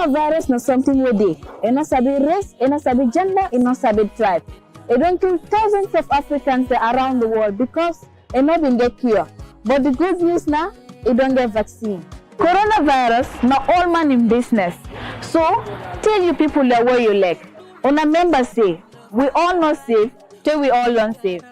coronavirus na something we dey. It not sabi race, it not sabi gender, it not sabi tribe. It don't kill thousands of Africans around the world because it not been get cure. But the good news now, it don't get vaccine. Coronavirus na all man in business. So tell you people the way you like. On a member say, we all not safe till we all unsafe.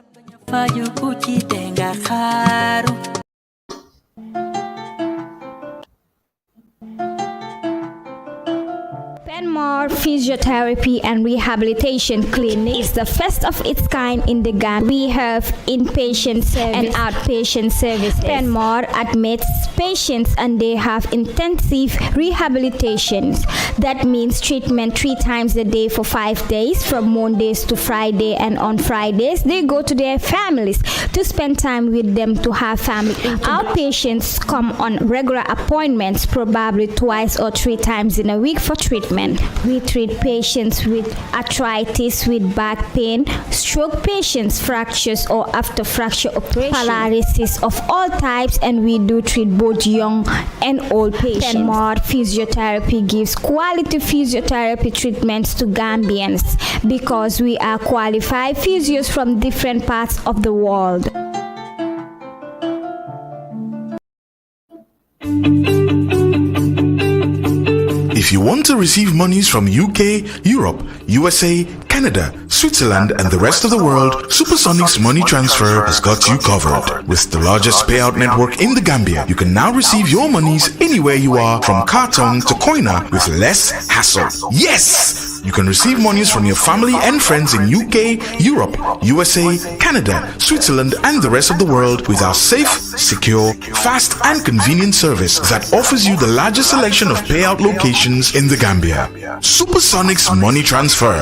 Penmore Physiotherapy and Rehabilitation Clinic is the first of its kind in the Gambia. We have inpatient service and outpatient services. Penmore admits patients and they have intensive rehabilitations. That means treatment 3 times a day for 5 days, from Mondays to Friday, and on Fridays they go to their families to spend time with them to have family. Outpatients come on regular appointments, probably 2 or 3 times in a week for treatment. We treat patients with arthritis, with back pain, stroke patients, fractures or after fracture operation, paralysis of all types, and we do treat both young and old patients. Penmore Physiotherapy gives quality physiotherapy treatments to Gambians because we are qualified physios from different parts of the world. If you want to receive monies from UK, Europe, USA, Canada, Switzerland, and the rest of the world, Supersonic's money transfer has got you covered. With the largest payout network in the Gambia, you can now receive your monies anywhere you are, from Kartong to Koina, with less hassle. Yes! You can receive monies from your family and friends in UK, Europe, USA, Canada, Switzerland, and the rest of the world with our safe, secure, fast, and convenient service that offers you the largest selection of payout locations in the Gambia. Supersonic's money transfer.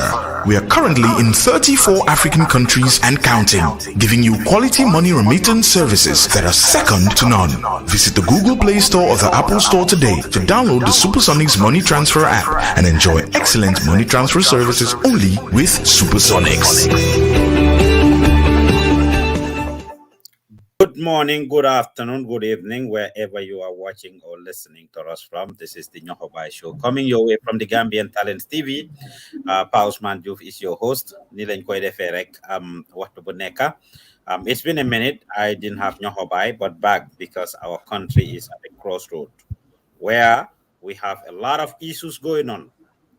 We are currently in 34 African countries and counting, giving you quality money remittance services that are second to none. Visit the Google Play Store or the Apple Store today to download the Supersonic's money transfer app and enjoy excellent money transfer services only with Supersonics. Good morning, good afternoon, good evening, wherever you are watching or listening to us from. This is the Nyohobai Show, coming your way from the Gambian Talents TV. Ousman Joof is your host. Nilen Koide Ferek, it's been a minute. I didn't have Nyohobai, but back because our country is at a crossroad where we have a lot of issues going on.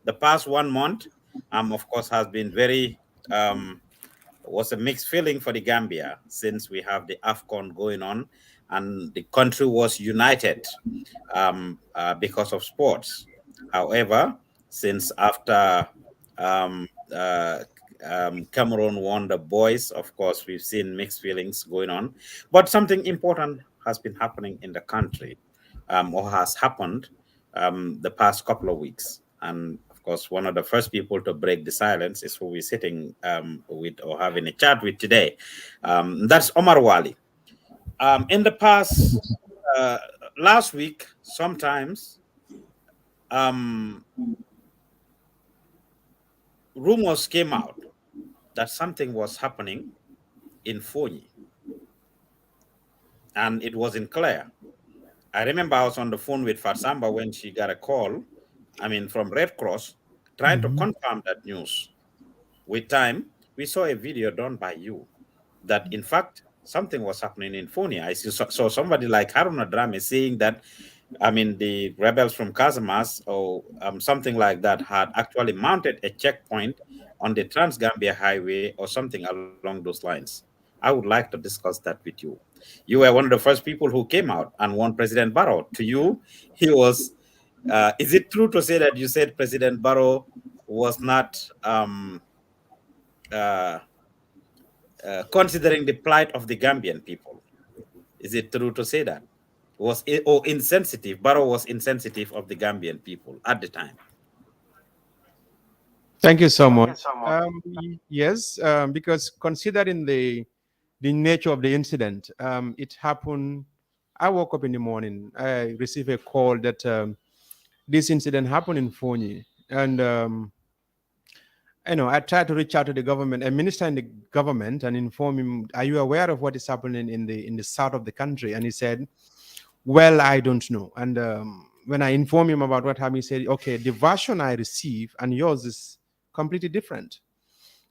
The past 1 month, of course, has been very was a mixed feeling for the Gambia, since we have the AFCON going on and the country was united because of sports. However, since after Cameroon won the boys, of course, we've seen mixed feelings going on. But something important has been happening in the country, or has happened the past couple of weeks. And of course, one of the first people to break the silence is who we're sitting with or having a chat with today. That's Omar Wally. In the past, last week, sometimes rumors came out that something was happening in Fonyi, and it wasn't clear. I remember I was on the phone with Fatsamba when she got a call, from Red Cross, trying to confirm that news. With time, we saw a video done by you that, in fact, something was happening in Fonyi. I saw somebody like Haruna Drame saying that, the rebels from Casamas or something like that had actually mounted a checkpoint on the Trans-Gambia Highway or something along those lines. I would like to discuss that with you. You were one of the first people who came out and warned President Barrow. To you, he was... is it true to say that you said President Barrow was not considering the plight of the Gambian people? Is it true to say that? Insensitive? Barrow was insensitive of the Gambian people at the time. Thank you so much. Yes, because considering the nature of the incident, it happened. I woke up in the morning. I received a call that this incident happened in Fonyi, and I tried to reach out to the government, a minister in the government, and inform him, "Are you aware of what is happening in the south of the country?" And he said, "Well, I don't know." And when I informed him about what happened, he said, okay, the version I receive and yours is completely different.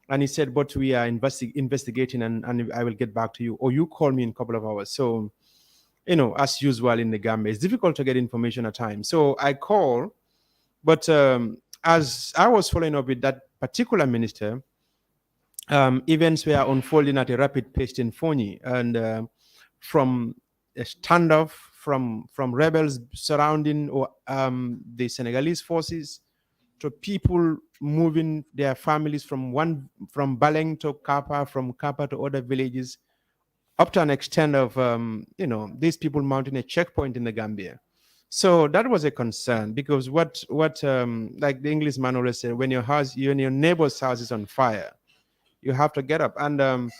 And he said, but we are investigating, and I will get back to you, or you call me in a couple of hours. So, as usual in the Gambia, it's difficult to get information at times. So I call, but as I was following up with that particular minister, events were unfolding at a rapid pace in Foni, and from a standoff from rebels surrounding the Senegalese forces to people moving their families from Baleng to Kapa, from Kapa to other villages, up to an extent of these people mounting a checkpoint in the Gambia. So that was a concern, because what like the English man always said, when your neighbor's house is on fire, you have to get up. And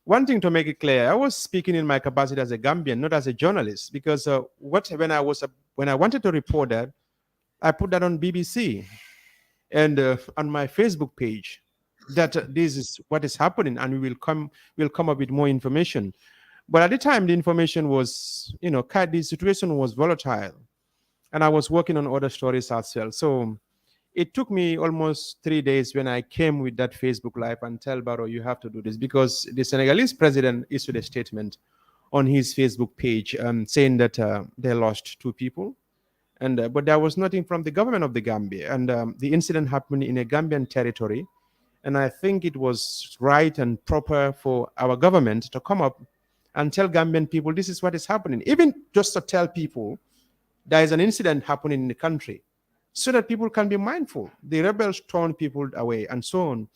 one thing to make it clear, I was speaking in my capacity as a Gambian, not as a journalist, because when I wanted to report that, I put that on BBC and on my Facebook page, that this is what is happening, and we'll come up with more information. But at the time, the information was, the situation was volatile, and I was working on other stories as well. So it took me almost 3 days when I came with that Facebook Live and tell Barrow, you have to do this, because the Senegalese president issued a statement on his Facebook page saying that they lost 2 people. But there was nothing from the government of the Gambia. And the incident happened in a Gambian territory. And I think it was right and proper for our government to come up and tell Gambian people, this is what is happening. Even just to tell people there is an incident happening in the country, so that people can be mindful. The rebels turn people away and so on.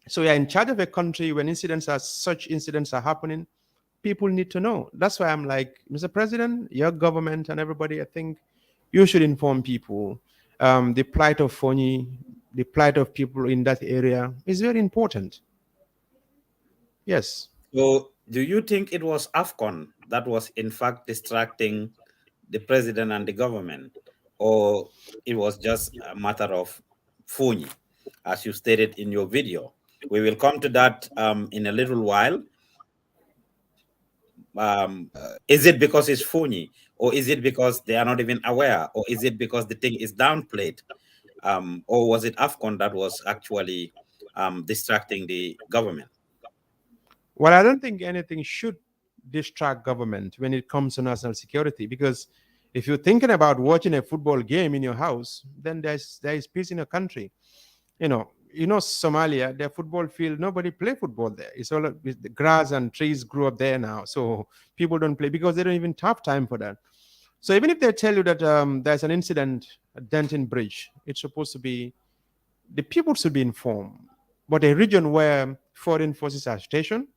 So we are in charge of a country. When such incidents are happening, people need to know. That's why I'm like, Mr. President, your government and everybody, I think you should inform people. The plight of Foni, the plight of people in that area is very important. Yes. So do you think it was AFCON that was in fact distracting the president and the government, or it was just a matter of Foni, as you stated in your video? We will come to that in a little while. Is it because it's Foni, or is it because they are not even aware, or is it because the thing is downplayed, or was it AFCON that was actually distracting the government? Well, I don't think anything should distract government when it comes to national security, because if you're thinking about watching a football game in your house, then there is peace in your country. Somalia, their football field, nobody play football there. It's all the grass and trees grew up there now. So people don't play because they don't even have time for that. So even if they tell you that there's an incident at Denton Bridge, it's supposed to be, the people should be informed. But a region where foreign forces are stationed,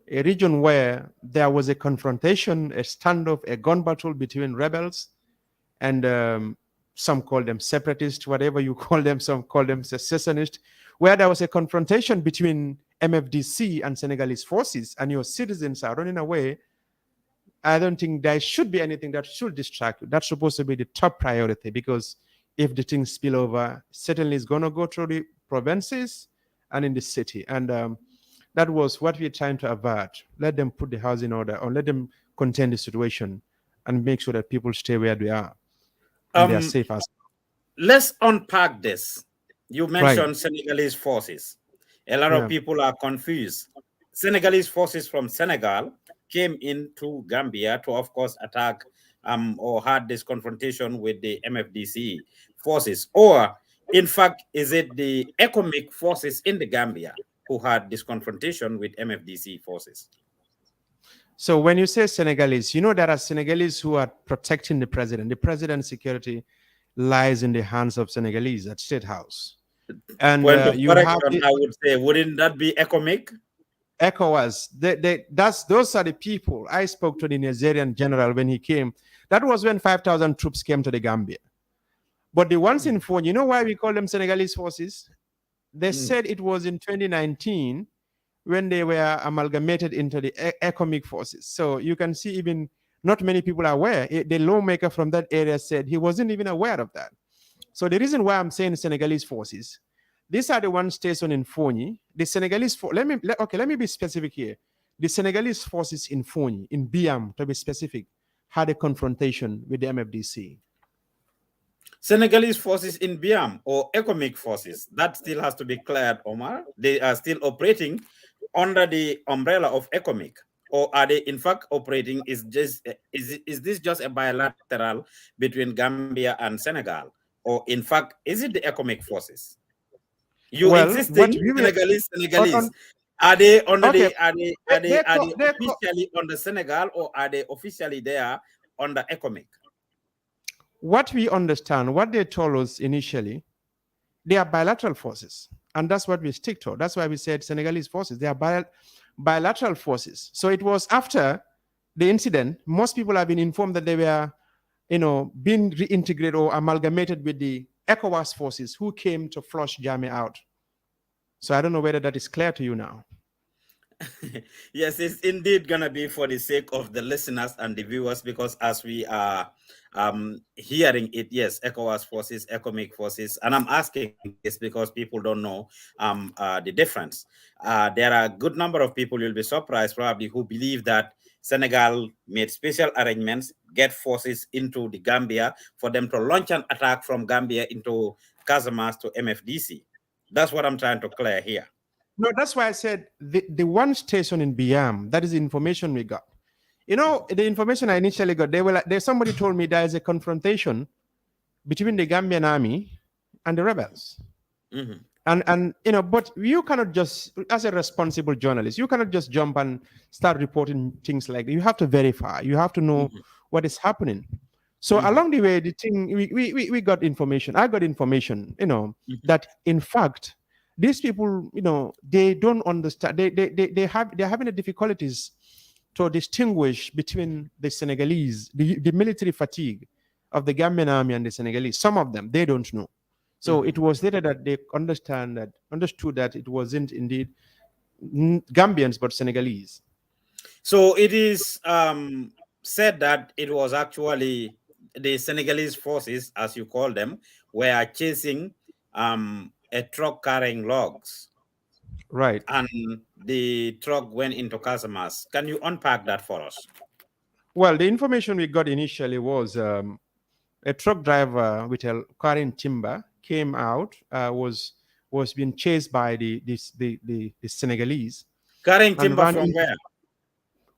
a region where there was a confrontation, a standoff, a gun battle between rebels and some call them separatists, whatever you call them, some call them secessionists, where there was a confrontation between MFDC and Senegalese forces, and your citizens are running away. I don't think there should be anything that should distract you. That's supposed to be the top priority, because if the things spill over, certainly it's going to go through the provinces and in the city. And that was what we're trying to avert. Let them put the house in order, or let them contain the situation and make sure that people stay where they are. And they are safe as. Let's unpack this. You mentioned Right. Senegalese forces. A lot of people are confused. Senegalese forces from Senegal came into Gambia to, of course, attack or had this confrontation with the MFDC forces. Or, in fact, is it the economic forces in the Gambia who had this confrontation with MFDC forces? So when you say Senegalese, there are Senegalese who are protecting the president. The president's security lies in the hands of Senegalese at State House. And you have I would say, wouldn't that be economic? ECOWAS. Those are the people. I spoke to the Nigerian general when he came. That was when 5,000 troops came to the Gambia. But the ones in phone, you know why we call them Senegalese forces? They said it was in 2019 when they were amalgamated into the economic forces. So you can see even not many people are aware. The lawmaker from that area said he wasn't even aware of that. So the reason why I'm saying Senegalese forces, these are the ones stationed in Foni. The Senegalese, let me be specific here. The Senegalese forces in Foni, in Biam, to be specific, had a confrontation with the MFDC. Senegalese forces in Biam or economic forces, that still has to be cleared, Omar. They are still operating under the umbrella of economic, or are they in fact operating? Is this just a bilateral between Gambia and Senegal, or in fact is it the economic forces? You Well, what existing we were Senegalese, on are they under okay, the are they they're officially under Senegal, or are they officially there under economic? what we understand, what they told us initially, they are bilateral forces. And that's what we stick to. That's why we said Senegalese forces. They are bilateral forces. So it was after the incident, most people have been informed that they were, being reintegrated or amalgamated with the ECOWAS forces who came to flush Jame out. So I don't know whether that is clear to you now. Yes, it's indeed gonna be for the sake of the listeners and the viewers, because as we are hearing it, yes, ECOWAS forces, economic forces, and I'm asking this because people don't know the difference. There are a good number of people, you'll be surprised probably, who believe that Senegal made special arrangements, get forces into the Gambia for them to launch an attack from Gambia into Casamas to MFDC. That's what I'm trying to clear here. No, that's why I said the one station in Biam, that is the information we got. The information I initially got, somebody told me there is a confrontation between the Gambian army and the rebels. Mm-hmm. And but you cannot just, as a responsible journalist, you cannot just jump and start reporting things like that. You have to verify. You have to know what is happening. So along the way, the thing we got information. I got information, that in fact these people, they don't understand. They're having the difficulties to distinguish between the Senegalese, the military fatigue of the Gambian army and the Senegalese. Some of them they don't know. So it was later that they understood that it wasn't indeed Gambians but Senegalese. So it is said that it was actually the Senegalese forces, as you call them, were chasing a truck carrying logs. Right. And the truck went into Casamas. Can you unpack that for us? Well, the information we got initially was a truck driver with a carrying timber came out, was being chased by the Senegalese. Carrying And timber ran from into, where?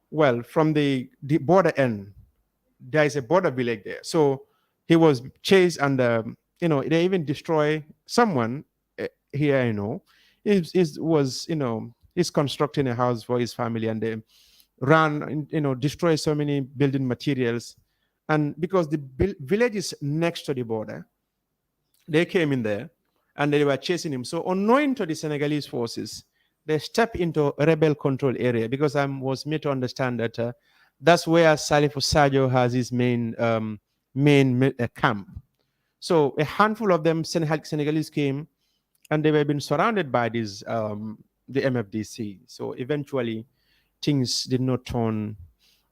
well, from the border end. There is a border village there. So he was chased, and they even destroy someone here. He's constructing a house for his family, and they ran, destroy so many building materials. And because the village is next to the border, they came in there and they were chasing him. So unknowing to the Senegalese forces, they step into a rebel control area, because I was made to understand that that's where Salif Sadio has his main camp. So a handful of them, Senegalese, came, and they were being surrounded by the MFDC. So eventually, things did not turn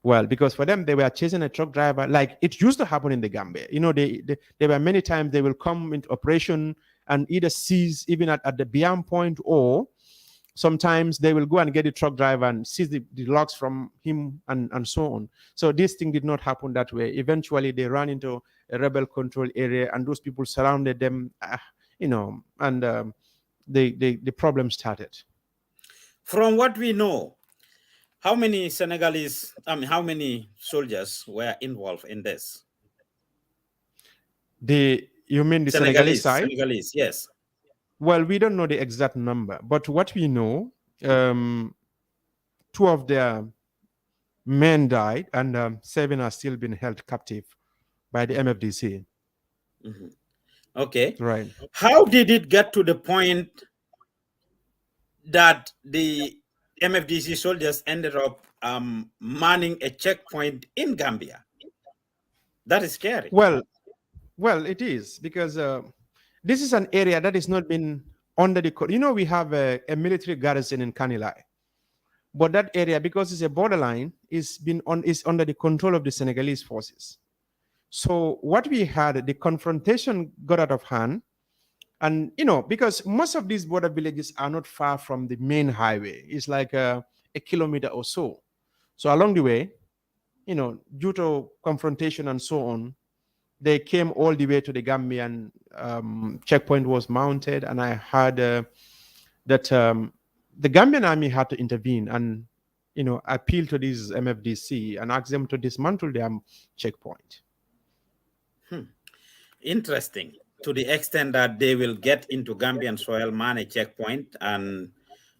well, because for them, they were chasing a truck driver like it used to happen in the Gambia. There were many times they will come into operation and either seize even at the Biam point, or sometimes they will go and get the truck driver and seize the logs from him, and so on. So this thing did not happen that way. Eventually, they ran into a rebel control area, and those people surrounded them, and the problem started. From what we know, how many how many soldiers were involved in this? You mean the Senegalese side? Senegalese, yes. Well, we don't know the exact number, but what we know, two of their men died, and 7 are still being held captive by the MFDC. Okay. Right. How did it get to the point that the MFDC soldiers ended up manning a checkpoint in Gambia? That is scary. Well, it is, because this is an area that has not been under the. We have a military garrison in Kanilai, but that area, because it's a borderline, is under the control of the Senegalese forces. So what we had, the confrontation got out of hand, and because most of these border villages are not far from the main highway, it's like a kilometer or so. So along the way, due to confrontation and so on, they came all the way to the Gambian checkpoint was mounted, and I heard that the Gambian army had to intervene and appeal to these MFDC and ask them to dismantle their checkpoint. Interesting. To the extent that they will get into Gambian soil, man a checkpoint, and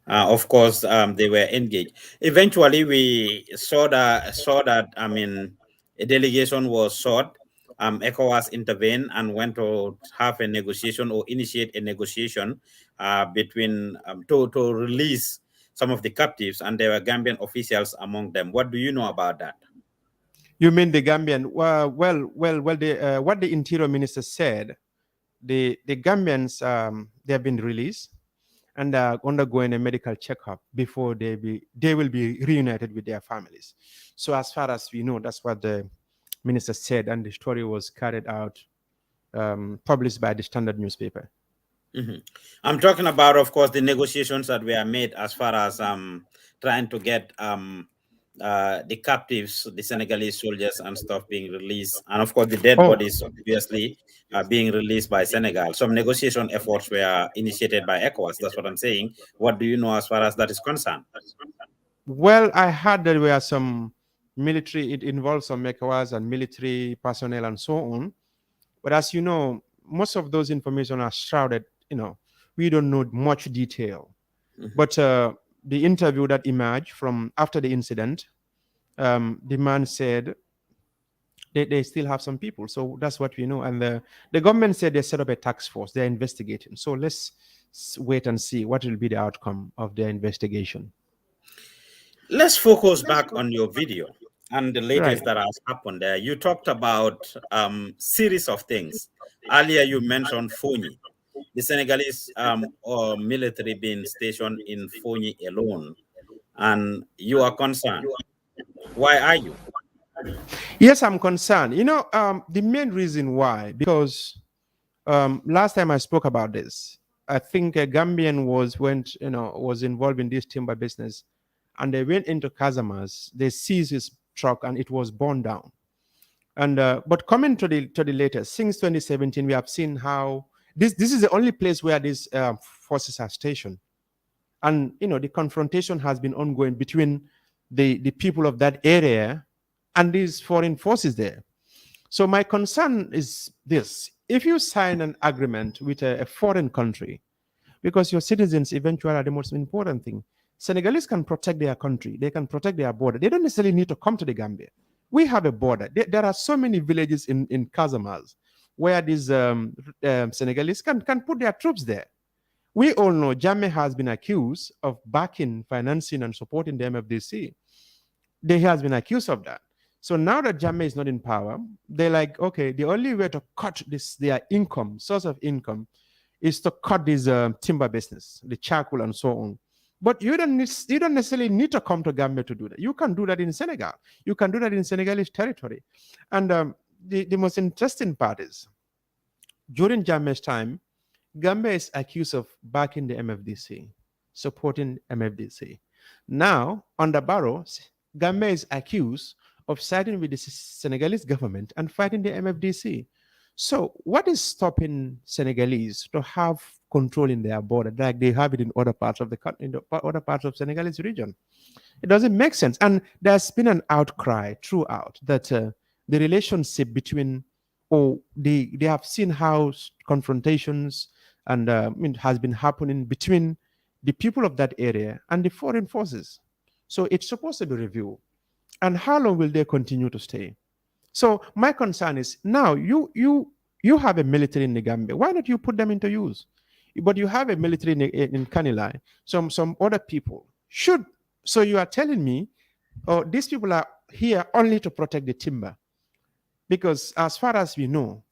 of course they were engaged. Eventually, we saw that. I mean, a delegation was sought. ECOWAS intervened and went to have a negotiation or initiate a negotiation between to release some of the captives, and there were Gambian officials among them. What do you know about that? You mean the Gambian? Well, what the Interior Minister said, the Gambians they have been released and undergoing a medical checkup before they will be reunited with their families. So as far as we know, that's what the minister said, and the story was carried out, published by the Standard newspaper. Mm-hmm. I'm talking about, of course, the negotiations that were made as far as trying to get the captives, the Senegalese soldiers and stuff being released, and of course the dead bodies obviously being released by Senegal. Some negotiation efforts were initiated by ECOWAS. That's what I'm saying. What do you know as far as that is concerned? Well, I heard there were some military, it involves some ECOWAS and military personnel and so on. But as you know, most of those information are shrouded, we don't know much detail. Mm-hmm. But the interview that emerged from after the incident, the man said they still have some people. So that's what we know. And the government said they set up a task force. They're investigating. So let's wait and see what will be the outcome of their investigation. Let's focus back on your video and the latest that has happened there. You talked about series of things. Earlier, you mentioned Fonyi, the Senegalese military being stationed in Fonyi alone, and you are concerned. Why are you? Yes, I'm concerned. The main reason why, because last time I spoke about this, I think a Gambian was involved in this timber business, and they went into Casamas. They seized his truck, and it was burned down. And but coming to the latest, since 2017, we have seen how this is the only place where these forces are stationed, and the confrontation has been ongoing between the people of that area and these foreign forces there. So my concern is this: if you sign an agreement with a foreign country, because your citizens eventually are the most important thing. Senegalese can protect their country. They can protect their border. They don't necessarily need to come to the Gambia. We have a border. There are so many villages in Casamas where these Senegalese can put their troops there. We all know Jammeh has been accused of backing, financing, and supporting the MFDC. He has been accused of that. So now that Jammeh is not in power, they're like, okay, the only way to cut their income, source of income, is to cut this timber business, the charcoal and so on. But you don't necessarily need to come to Gambia to do that. You can do that in Senegal. You can do that in Senegalese territory. And the most interesting part is, during Jammeh's time, Gambia is accused of backing the MFDC, supporting MFDC. Now, under Barrow, Gambia is accused of siding with the Senegalese government and fighting the MFDC. So what is stopping Senegalese to have control in their border like they have it in other parts of the country, in the other parts of Senegalese region? It doesn't make sense. And there's been an outcry throughout that the relationship between, they have seen how confrontations and has been happening between the people of that area and the foreign forces. So it's supposed to be reviewed. And how long will they continue to stay? So my concern is, now you have a military in the Gambia. Why not you put them into use? But you have a military in Kanilai. Some other people should. So you are telling me, these people are here only to protect the timber. Because as far as we know,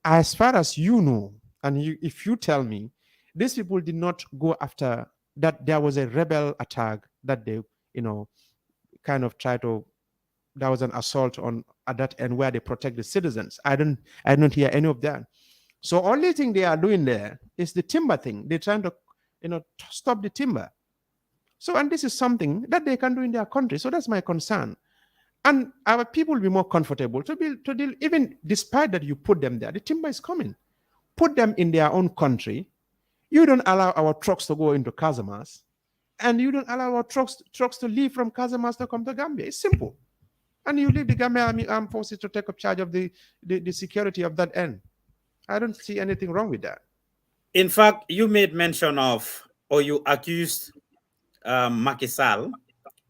as far as you know, and if you tell me, these people did not go after that. There was a rebel attack that they, kind of tried to. There was an assault at that end where they protect the citizens. I don't hear any of that. So only thing they are doing there is the timber thing. They're trying to, stop the timber. So, and this is something that they can do in their country. So that's my concern. And our people will be more comfortable to deal, even despite that you put them there. The timber is coming. Put them in their own country. You don't allow our trucks to go into Casamas, and you don't allow our trucks to leave from Casamas to come to Gambia. It's simple. And you leave the Gambia Armed Forces to take up charge of the security of that end. I don't see anything wrong with that. In fact, you made mention of, or you accused Macky Sall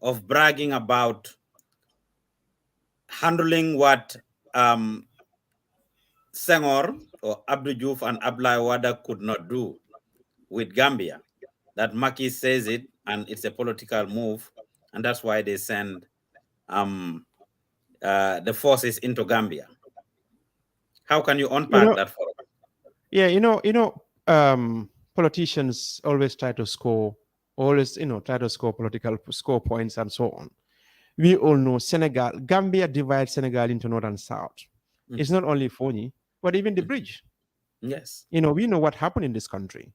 of bragging about handling what Senghor or Abdou Diouf and Abdoulaye Wade could not do with Gambia. That Macky says it, and it's a political move, and that's why they send the forces into Gambia. How can you unpack that for us? Yeah, politicians always try to score, political score points and so on. We all know Gambia divides Senegal into north and south. Mm-hmm. It's not only Fonyi, but even the bridge. Yes. We know what happened in this country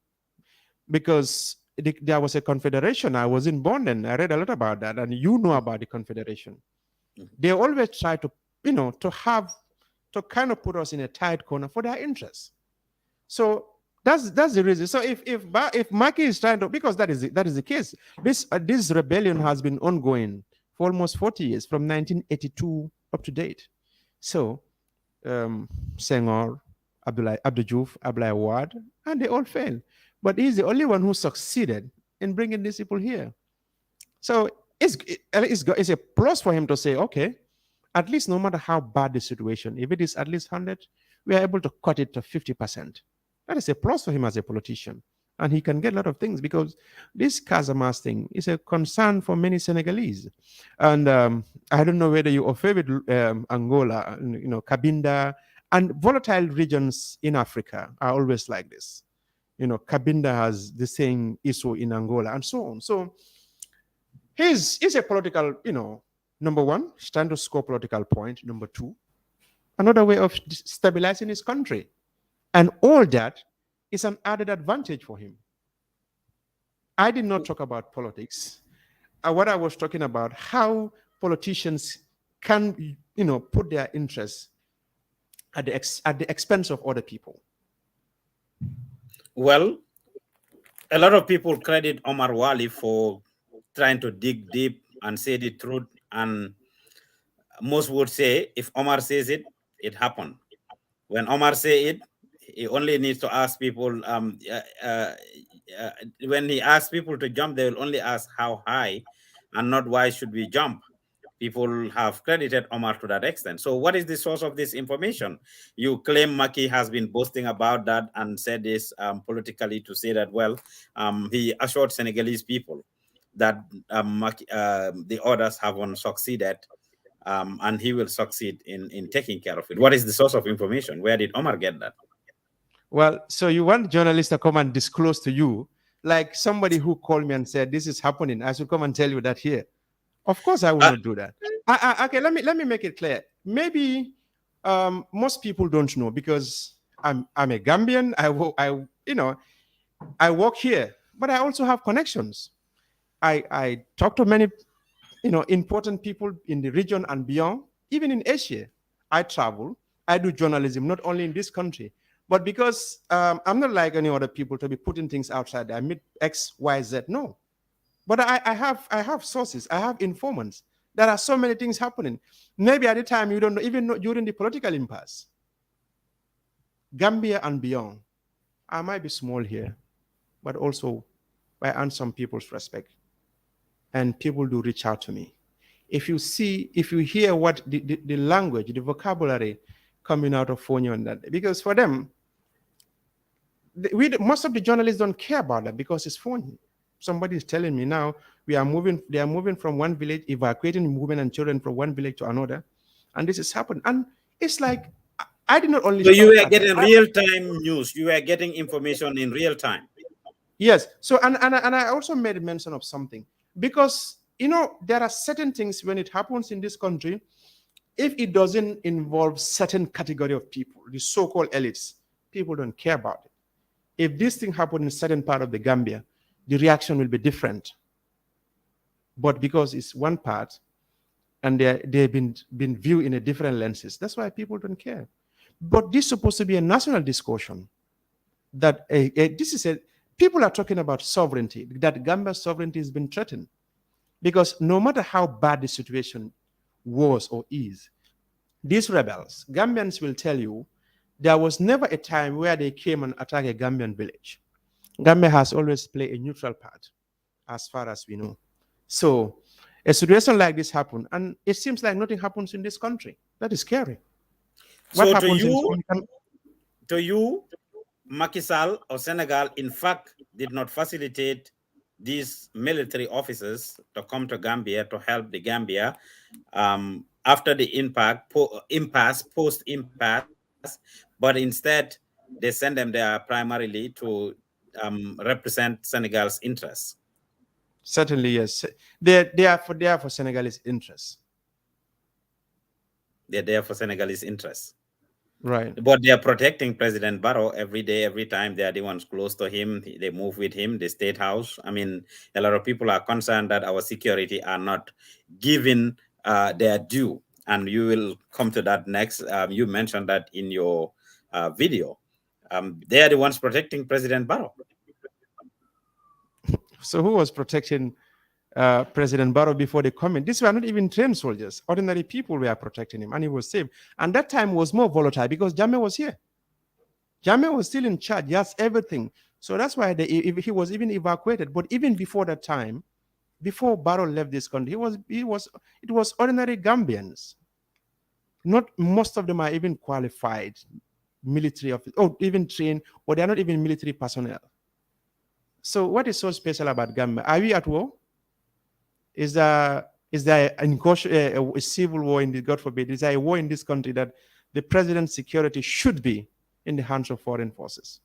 because there was a confederation. I wasn't born then. I read a lot about that, and you know about the confederation. Mm-hmm. They always try to, to kind of put us in a tight corner for their interests. So that's the reason. So if Macky is trying to, because that is the case. This rebellion has been ongoing for almost 40 years, from 1982 up to date. So Senghor, Abdou Diouf, Abdoulaye Wade, and they all failed. But he's the only one who succeeded in bringing these people here. So it's a plus for him to say, okay, at least no matter how bad the situation, if it is at least 100, we are able to cut it to 50%. That is a plus for him as a politician. And he can get a lot of things because this Casamas thing is a concern for many Senegalese. And I don't know whether you are with Angola, Cabinda, and volatile regions in Africa are always like this. Cabinda has the same issue in Angola and so on. So he's a political, number one, he's trying to score political point. Number two, another way of stabilizing his country. And all that is an added advantage for him. I did not talk about politics. What I was talking about, how politicians can, put their interests at the expense of other people. Well, a lot of people credit Omar Wally for trying to dig deep and say the truth. And most would say, if Omar says it, it happened. When Omar say it, he only needs to ask people. When he asks people to jump, they will only ask how high, and not why should we jump. People have credited Omar to that extent. So what is the source of this information? You claim Macky has been boasting about that and said this politically to say that, well, he assured Senegalese people that the others haven't succeeded, and he will succeed in taking care of it. What is the source of information? Where did Omar get that? Well, so you want journalists to come and disclose to you, like somebody who called me and said, this is happening, I should come and tell you that here. Of course, I will not do that. Okay, let me make it clear. Maybe most people don't know because I'm a Gambian. I work here, but I also have connections. I talk to many, important people in the region and beyond, even in Asia. I travel. I do journalism, not only in this country, but because I'm not like any other people to be putting things outside. I meet X, Y, Z. No. But I have sources, I have informants. There are so many things happening. Maybe at the time you don't know, even during the political impasse. Gambia and beyond. I might be small here, but also I earn some people's respect. And people do reach out to me. If you hear what the language, the vocabulary coming out of Fonyo and that, because for them, most of the journalists don't care about that because it's Fonyo. Somebody is telling me now they are moving from one village, evacuating women and children from one village to another. And this is happening. And it's like, I did not only... So you were getting real-time news. You were getting information in real time. Yes. So, and I also made mention of something. Because, there are certain things when it happens in this country, if it doesn't involve certain category of people, the so-called elites, people don't care about it. If this thing happened in a certain part of the Gambia, the reaction will be different. But because it's one part, and they've been viewed in a different lenses. That's why people don't care. But this is supposed to be a national discussion. That this is a people are talking about sovereignty. That Gambia's sovereignty has been threatened, because no matter how bad the situation was or is, these rebels, Gambians will tell you, there was never a time where they came and attacked a Gambian village. Gambia has always played a neutral part, as far as we know. So a situation like this happened, and it seems like nothing happens in this country. That is scary. What So happens to you, Macky Sall or Senegal, in fact, did not facilitate these military officers to come to Gambia to help the Gambia after the post-impasse, but instead they send them there primarily to represent Senegal's interests. Certainly, yes. They are for Senegalese interests. They're there for Senegalese interests. Right. But they are protecting President Barrow every day, every time. They are the ones close to him. They move with him, the State House. I mean, a lot of people are concerned that our security are not given their due. And you will come to that next. You mentioned that in your video. They are the ones protecting President Barrow. So who was protecting President Barrow before they come in? These were not even trained soldiers. Ordinary people were protecting him, and he was safe. And that time was more volatile because Jammeh was here. Jammeh was still in charge. He has everything. So that's why he was even evacuated. But even before that time, before Barrow left this country, it was ordinary Gambians. Not most of them are even qualified military officers, or even trained, or they're not even military personnel. So what is so special about Gambia? Are we at war? Is there a civil war in the, God forbid, is there a war in this country that the president's security should be in the hands of foreign forces?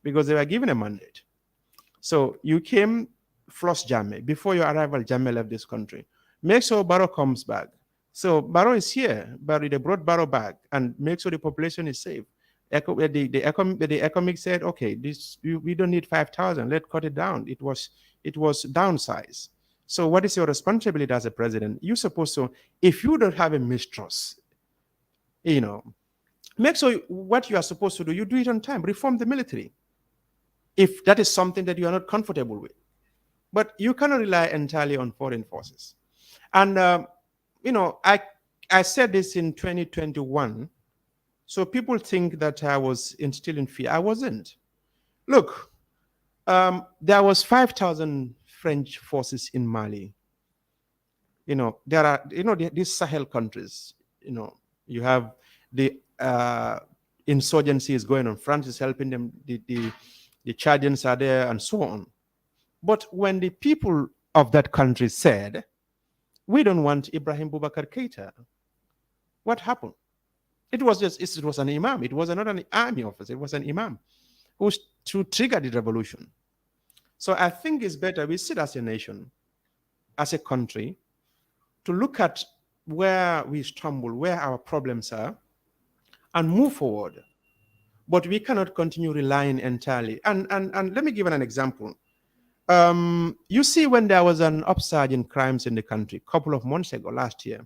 Because they were given a mandate. So you came, flush Jammeh. Before your arrival, Jammeh left this country. Make sure Barrow comes back. So Barrow is here, but they brought Barrow back and make sure the population is safe. The economic said, okay, we don't need 5,000. Let's cut it down. It was downsized. So what is your responsibility as a president? You're supposed to, if you don't have a mistrust, make sure what you are supposed to do, you do it on time. Reform the military, if that is something that you are not comfortable with. But you cannot rely entirely on foreign forces. And I said this in 2021. So people think that I was instilling fear. I wasn't. Look, there was 5,000 French forces in Mali. There are, these Sahel countries, you have the insurgency is going on. France is helping them. The Chadians are there and so on. But when the people of that country said, we don't want Ibrahim Boubacar Keita, what happened? It was an imam. It was not an army officer. It was an imam who triggered the revolution. So I think it's better we sit as a nation, as a country, to look at where we stumble, where our problems are, and move forward. But we cannot continue relying entirely. And let me give an example. You see, when there was an upsurge in crimes in the country a couple of months ago, last year,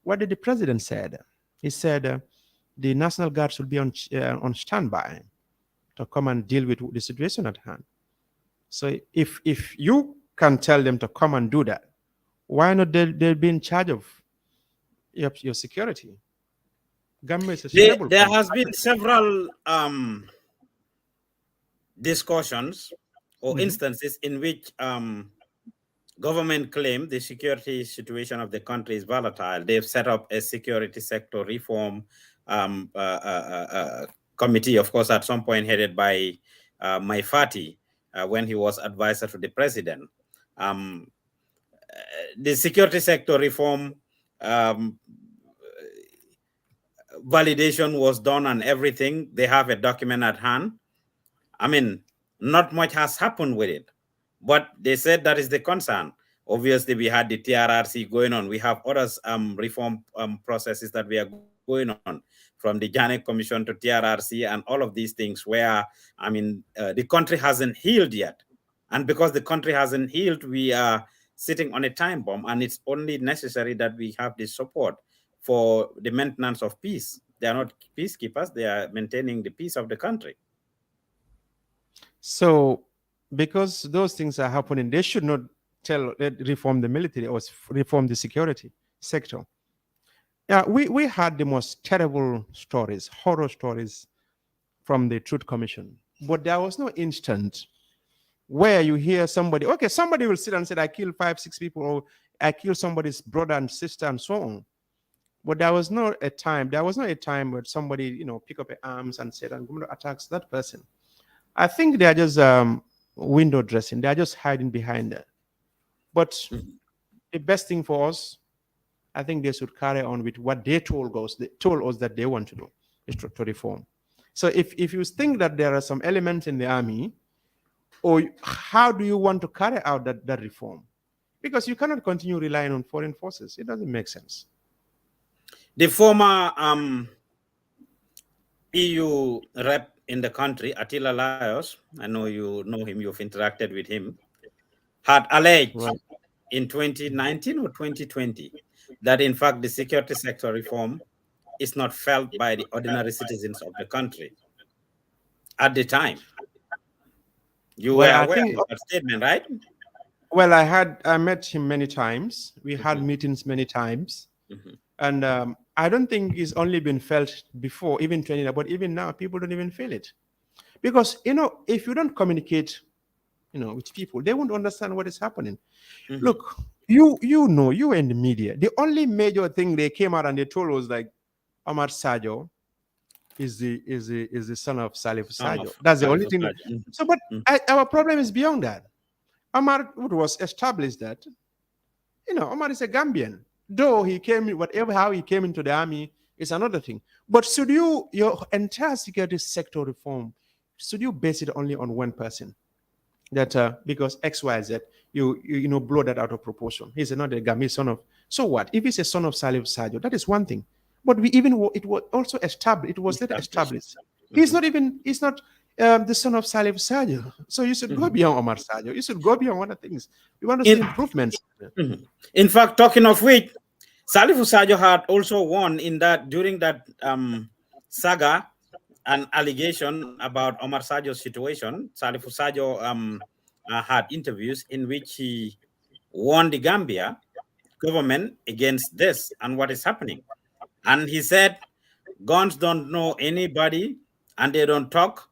what did the president say? He said the National Guard should be on standby to come and deal with the situation at hand. So if you can tell them to come and do that, why not they'll be in charge of your security? Government is there has been several discussions or instances in which government claim the security situation of the country is volatile. They've set up a security sector reform committee, of course, at some point headed by Maifati when he was advisor to the president. The security sector reform validation was done and everything. They have a document at hand. I mean, not much has happened with it, but they said that is the concern. Obviously, we had the TRRC going on. We have other reform processes that we are going on, from the Janet Commission to TRRC and all of these things where, the country hasn't healed yet. And because the country hasn't healed, we are sitting on a time bomb, and it's only necessary that we have this support for the maintenance of peace. They are not peacekeepers, they are maintaining the peace of the country. So, because those things are happening, they should not reform the military or reform the security sector. Yeah, we had the most terrible stories, horror stories from the Truth Commission, but there was no instant where you hear somebody, okay, somebody will sit and say, I killed 5, 6 people, or I killed somebody's brother and sister and so on. But there was not a time where somebody, pick up arms and said, I'm going to attack that person. I think they are just window dressing. They are just hiding behind that. But the best thing for us, I think they should carry on with what they told us. They told us that they want to do, is to reform. So if you think that there are some elements in the army, or how do you want to carry out that reform? Because you cannot continue relying on foreign forces. It doesn't make sense. The former EU rep in the country, Attila Laios, I know you know him, you've interacted with him, had alleged in 2019 or 2020 that in fact the security sector reform is not felt by the ordinary citizens of the country at the time. You were aware of that statement, right? Well, I met him many times. We had meetings many times. And I don't think it's only been felt before, even 20, but even now, people don't even feel it. Because, if you don't communicate, with people, they won't understand what is happening. Look, you were in the media. The only major thing they came out and they told us, like, Omar Sajo is the son of Salif Sajo. That's the only thing. So, but our problem is beyond that. Omar was established that, Omar is a Gambian. Though he came, how he came into the army is another thing. But should your entire security sector reform, should you base it only on one person? That because X, Y, Z, you blow that out of proportion. He's not a Gambian son of. So what? If he's a son of Salif Sajo, that is one thing. But it was also established. It was later established. He's not the son of Salif Sajo. So you should go beyond Omar Sajo. You should go beyond other things. We want to see improvements. In fact, talking of which, Salif Sajo had also won during that saga, an allegation about Omar Sajo's situation. Salif Sajo had interviews in which he warned the Gambia government against this and what is happening. And he said, guns don't know anybody and they don't talk.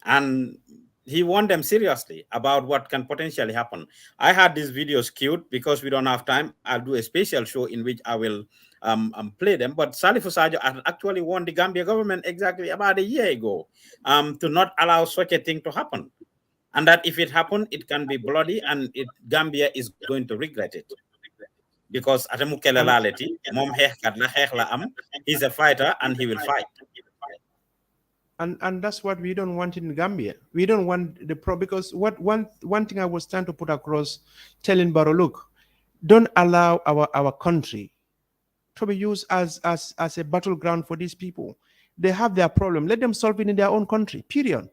And he warned them seriously about what can potentially happen. I had these videos queued because we don't have time. I'll do a special show in which I will play them. But Salif Sajo had actually warned the Gambia government exactly about a year ago to not allow such a thing to happen. And that if it happened, it can be bloody and Gambia is going to regret it. Because he's a fighter and he will fight. And that's what we don't want in Gambia. We don't want because one thing I was trying to put across, telling Barrow, look, don't allow our country to be used as a battleground for these people. They have their problem. Let them solve it in their own country, period.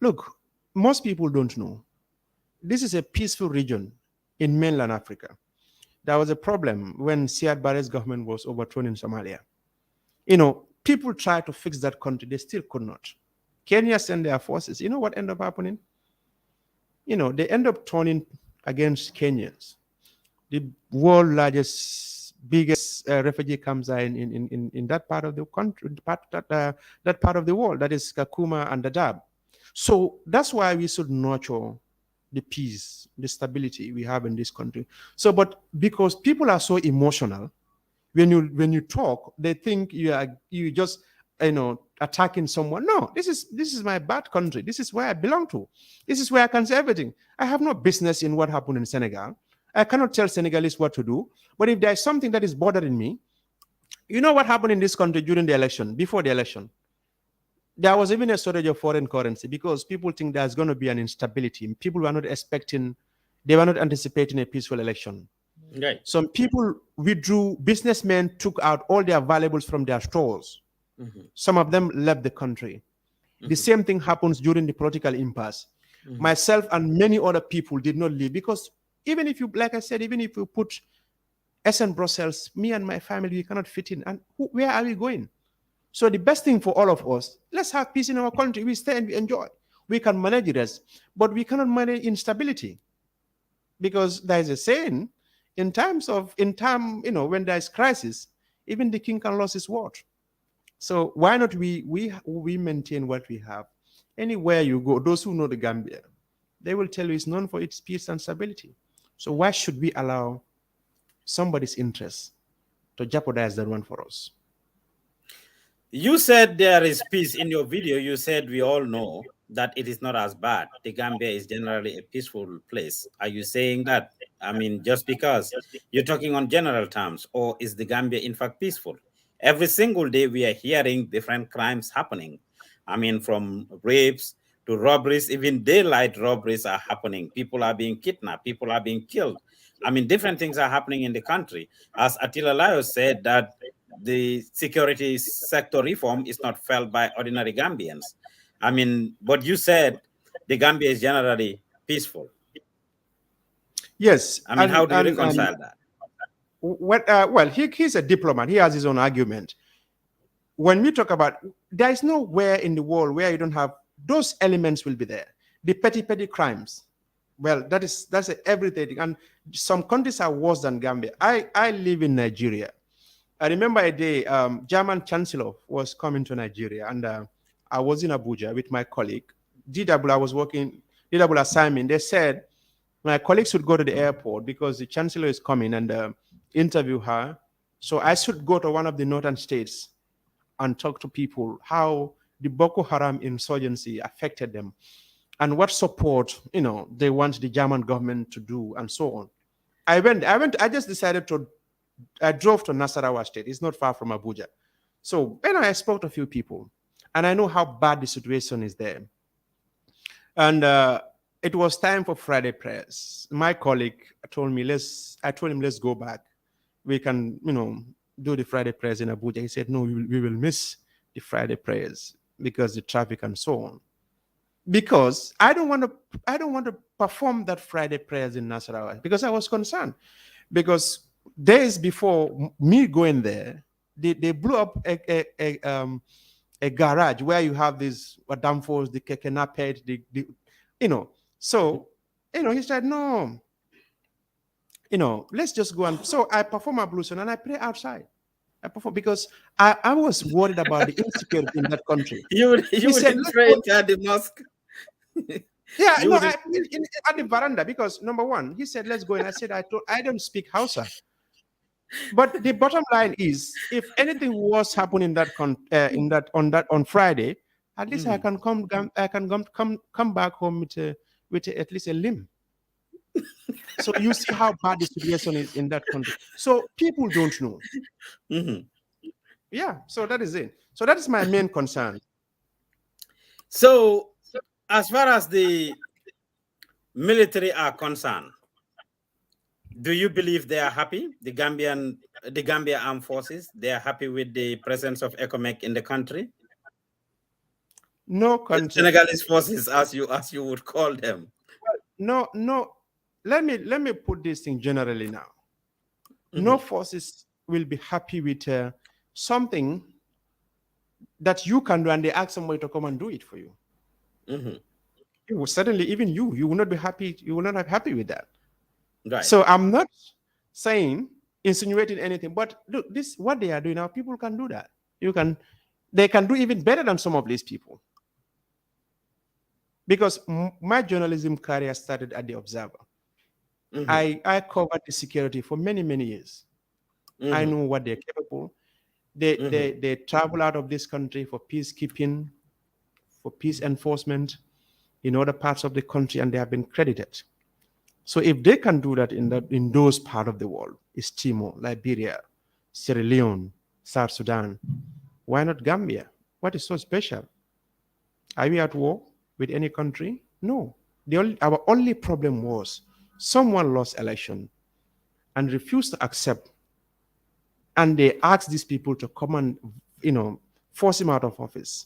Look, most people don't know. This is a peaceful region in mainland Africa. There was a problem when Siad Barre's government was overthrown in Somalia. People tried to fix that country. They still could not. Kenya sent their forces. You know what ended up happening? They end up turning against Kenyans. The world's largest, biggest refugee camps are in that part of the country, that part of the world. That is Kakuma and Dadaab. So that's why we should nurture the peace, the stability we have in this country. So, but because people are so emotional, when you talk, they think you just attacking someone. No, this is my bad country. This is where I belong to. This is where I can say everything. I have no business in what happened in Senegal. I cannot tell Senegalese what to do. But if there is something that is bothering me, you know what happened in this country during the election, before the election? There was even a shortage of foreign currency because people think there's going to be an instability. People were not they were not anticipating a peaceful election. Right. Some people withdrew, businessmen took out all their valuables from their stores. Some of them left the country. The same thing happens during the political impasse. Myself and many other people did not leave because Even if you, like I said, even if you put SN Brussels, me and my family, we cannot fit in. And where are we going? So the best thing for all of us, let's have peace in our country. We stay and we enjoy. We can manage it, but we cannot manage instability. Because there is a saying, in time, when there is crisis, even the king can lose his word. So why not we maintain what we have? Anywhere you go, those who know the Gambia, they will tell you it's known for its peace and stability. So why should we allow somebody's interest to jeopardize that one for us? You said there is peace in your video. You said we all know that it is not as bad. The Gambia is generally a peaceful place. Are you saying that? I mean, just because you're talking on general terms, or is the Gambia in fact peaceful? Every single day we are hearing different crimes happening. I mean, from rapes to robberies, even daylight robberies are happening. People are being kidnapped. People are being killed. I mean, different things are happening in the country. As Attila Laios said, that the security sector reform is not felt by ordinary Gambians. I mean, but you said the Gambia is generally peaceful. Yes. I mean, how do you reconcile that? Well, he's a diplomat. He has his own argument. When we talk about, there is nowhere in the world where you don't have those elements will be there. The petty crimes. Well, that's everything. And some countries are worse than Gambia. I live in Nigeria. I remember a day, German Chancellor was coming to Nigeria, and I was in Abuja with my colleague. I was working DW assignment. They said my colleagues should go to the airport because the Chancellor is coming and interview her. So I should go to one of the northern states and talk to people how the Boko Haram insurgency affected them and what support they want the German government to do and so on. I just decided I drove to Nasarawa State. It's not far from Abuja. So I spoke to a few people, and I know how bad the situation is there. And it was time for Friday prayers. My colleague told me, I told him, let's go back. We can, do the Friday prayers in Abuja. He said, no, we will miss the Friday prayers because the traffic and so on. Because I don't want to perform that Friday prayers in Nasarawa because I was concerned. Because days before me going there, they blew up a garage where you have these Damfos, the Kekenapet, So, he said, no, let's just go. And so I perform ablution and I pray outside. I perform because I was worried about the insecurity in that country. You said, pray at the mosque. Yeah, at the veranda, because number one, he said, let's go. And I said, I don't speak Hausa. But the bottom line is, if anything was happening on Friday, at least I can come back home with at least a limb. So you see how bad the situation is in that country. So people don't know. Yeah, so that is it. So that is my main concern. So as far as the military are concerned, do you believe they are happy? The Gambia Armed Forces, they are happy with the presence of ECOMEC in the country? No country. The Senegalese forces, as you would call them. No. Let me put this thing generally now. No forces will be happy with something that you can do, and they ask somebody to come and do it for you. Certainly, even you will not be happy. You will not be happy with that. Right. So I'm not insinuating anything, but look, this what they are doing now. People can do that. They can do even better than some of these people. Because my journalism career started at the Observer. I covered the security for many, many years. I know what they're capable. They travel out of this country for peacekeeping, for peace enforcement in other parts of the country, and they have been credited. So if they can do that in those parts of the world, East Timor, Liberia, Sierra Leone, South Sudan, why not Gambia? What is so special? Are we at war with any country? No. Our only problem was someone lost election and refused to accept. And they asked these people to come and, force him out of office.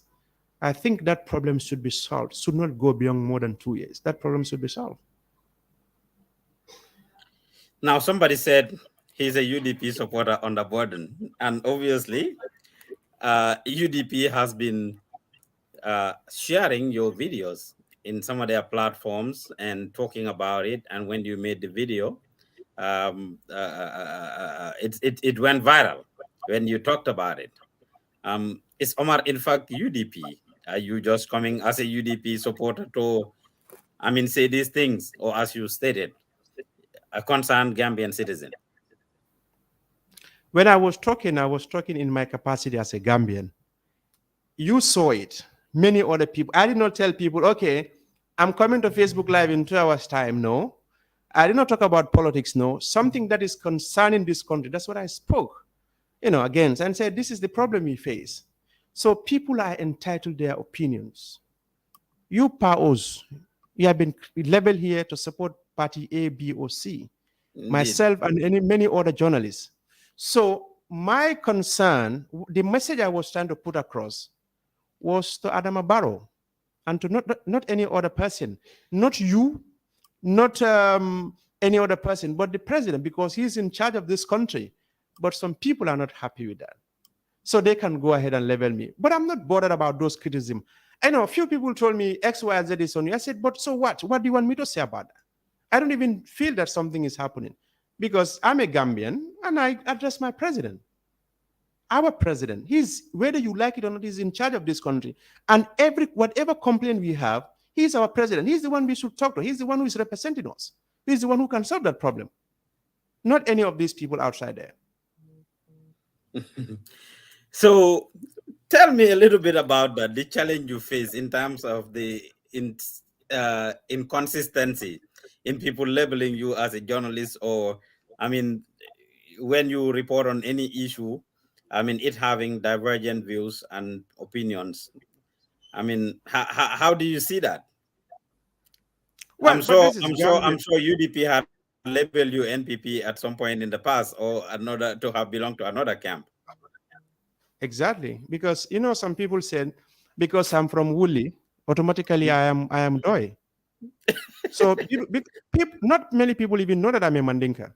I think that problem should be solved. Should not go beyond more than 2 years. That problem should be solved. Now, somebody said he's a UDP supporter on the burden, and obviously, UDP has been sharing your videos in some of their platforms and talking about it. And when you made the video, it went viral when you talked about it. Is Omar in fact UDP? Are you just coming as a UDP supporter to, I mean, say these things, or as you stated, a concerned Gambian citizen? When I was talking in my capacity as a Gambian. You saw it. Many other people. I did not tell people, okay, I'm coming to Facebook Live in 2 hours' time. No. I did not talk about politics. No. Something that is concerning this country. That's what I spoke, against and said, this is the problem we face. So people are entitled to their opinions. You PAOs, you have been labeled here to support party A, B, or C. Indeed. Myself and many other journalists. So my concern, the message I was trying to put across was to Adama Barrow and to not any other person, not you, not any other person, but the president, because he's in charge of this country. But some people are not happy with that. So they can go ahead and level me. But I'm not bothered about those criticism. I know a few people told me X, Y, Z is on you. I said, but so what? What do you want me to say about that? I don't even feel that something is happening because I'm a Gambian and I address my president. Our president, he's, whether you like it or not, he's in charge of this country. And whatever complaint we have, he's our president. He's the one we should talk to. He's the one who is representing us. He's the one who can solve that problem. Not any of these people outside there. So tell me a little bit about that, the challenge you face in terms of the inconsistency in people labeling you as a journalist, or, I mean, when you report on any issue, I mean, it having divergent views and opinions. I mean, how do you see that? Well, I'm but sure, this is I'm sure, Gambia. I'm sure UDP had labeled you NPP at some point in the past, or another, to have belonged to another camp. Exactly, because some people said because I'm from Woolly, automatically I am Doi. So not many people even know that I'm a Mandinka.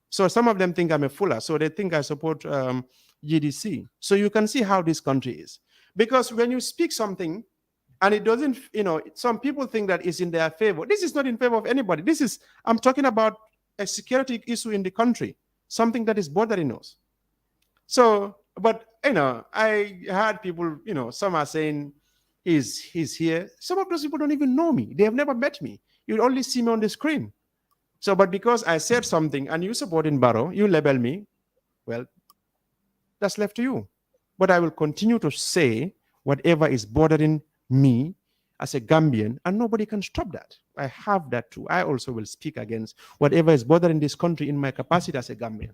So some of them think I'm a Fuller, so they think I support GDC. So you can see how this country is, because when you speak something and it doesn't, some people think that it's in their favor. This is not in favor of anybody. I'm talking about a security issue in the country, something that is bothering us. So, but I heard people, some are saying he's here. Some of those people don't even know me. They have never met me. You only see me on the screen. So, but because I said something and you support in Barrow, you label me, well, that's left to you. But I will continue to say whatever is bothering me as a Gambian, and nobody can stop that. I have that too. I also will speak against whatever is bothering this country in my capacity as a Gambian.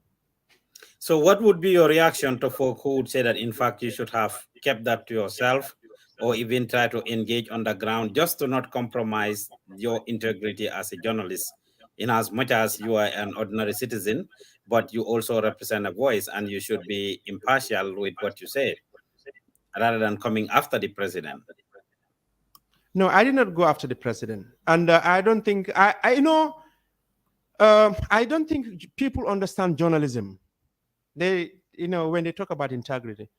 So what would be your reaction to folk who would say that, in fact, you should have kept that to yourself, or even try to engage on the ground just to not compromise your integrity as a journalist, in as much as you are an ordinary citizen, but you also represent a voice and you should be impartial with what you say rather than coming after the president? No, I did not go after the president. And I don't think, I don't think people understand journalism. They, when they talk about integrity,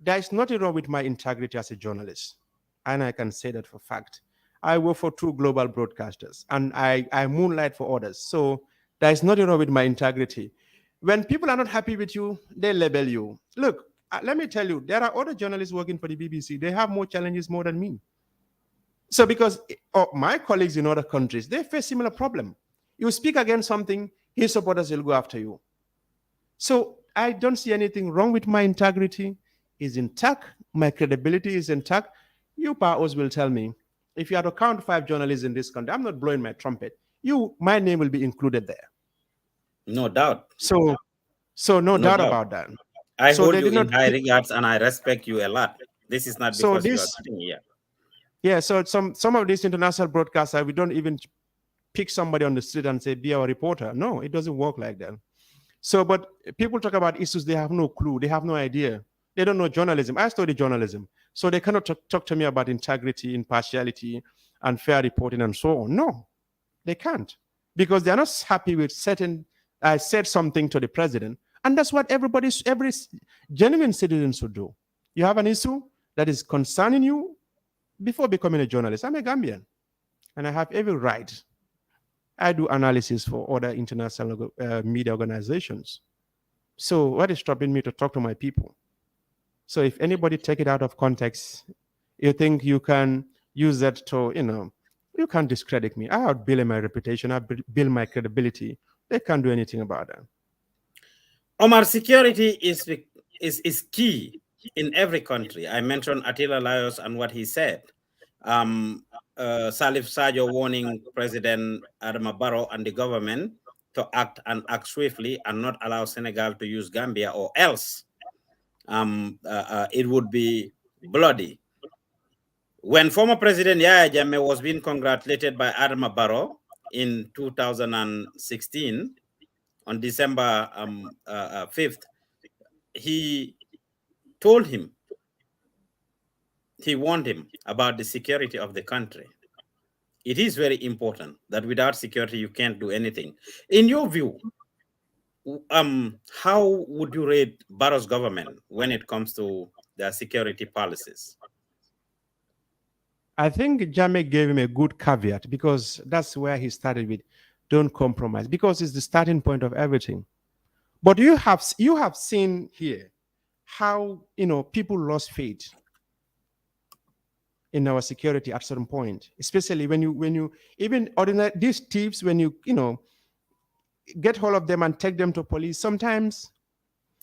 there is nothing wrong with my integrity as a journalist. And I can say that for fact. I work for 2 global broadcasters and I moonlight for others. So there is nothing wrong with my integrity. When people are not happy with you, they label you. Look, let me tell you, there are other journalists working for the BBC. They have more challenges more than me. So because my colleagues in other countries, they face similar problem. You speak against something, his supporters will go after you. So I don't see anything wrong with my integrity. Is intact. My credibility is intact. You powers will tell me, if you had to count 5 journalists in this country, I'm not blowing my trumpet. My name will be included there. No doubt. So no doubt about that. I So hold they you did in not high regards and I respect you a lot. This is not So because you are this, sitting here. yeah. So some of these international broadcasters, we don't even pick somebody on the street and say, be our reporter. No, it doesn't work like that. So, but people talk about issues, they have no clue, they have no idea. They don't know journalism. I study journalism. So they cannot talk to me about integrity, impartiality, and fair reporting and so on. No, they can't. Because they're not happy with certain I said something to the president, and that's what every genuine citizen should do. You have an issue that is concerning you before becoming a journalist. I'm a Gambian, and I have every right. I do analysis for other international media organizations. So what is stopping me to talk to my people? So if anybody take it out of context, you think you can use that to, you can't discredit me. I build my reputation. I build my credibility. They can't do anything about that. Omar, security is key in every country. I mentioned Attila Laios and what he said. Salif Sajo warning President Adama Barrow and the government to act swiftly and not allow Senegal to use Gambia, or else it would be bloody. When former President Yahya Jammeh was being congratulated by Adama Barrow in 2016, on December 5th, he told him, he warned him about the security of the country. It is very important that without security, you can't do anything. In your view, how would you rate Barrow's government when it comes to their security policies? I think Jammeh gave him a good caveat, because that's where he started with, don't compromise, because it's the starting point of everything. But you have seen here how people lost faith in our security at certain point, especially when you even ordinary these thieves, when you get hold of them and take them to police, sometimes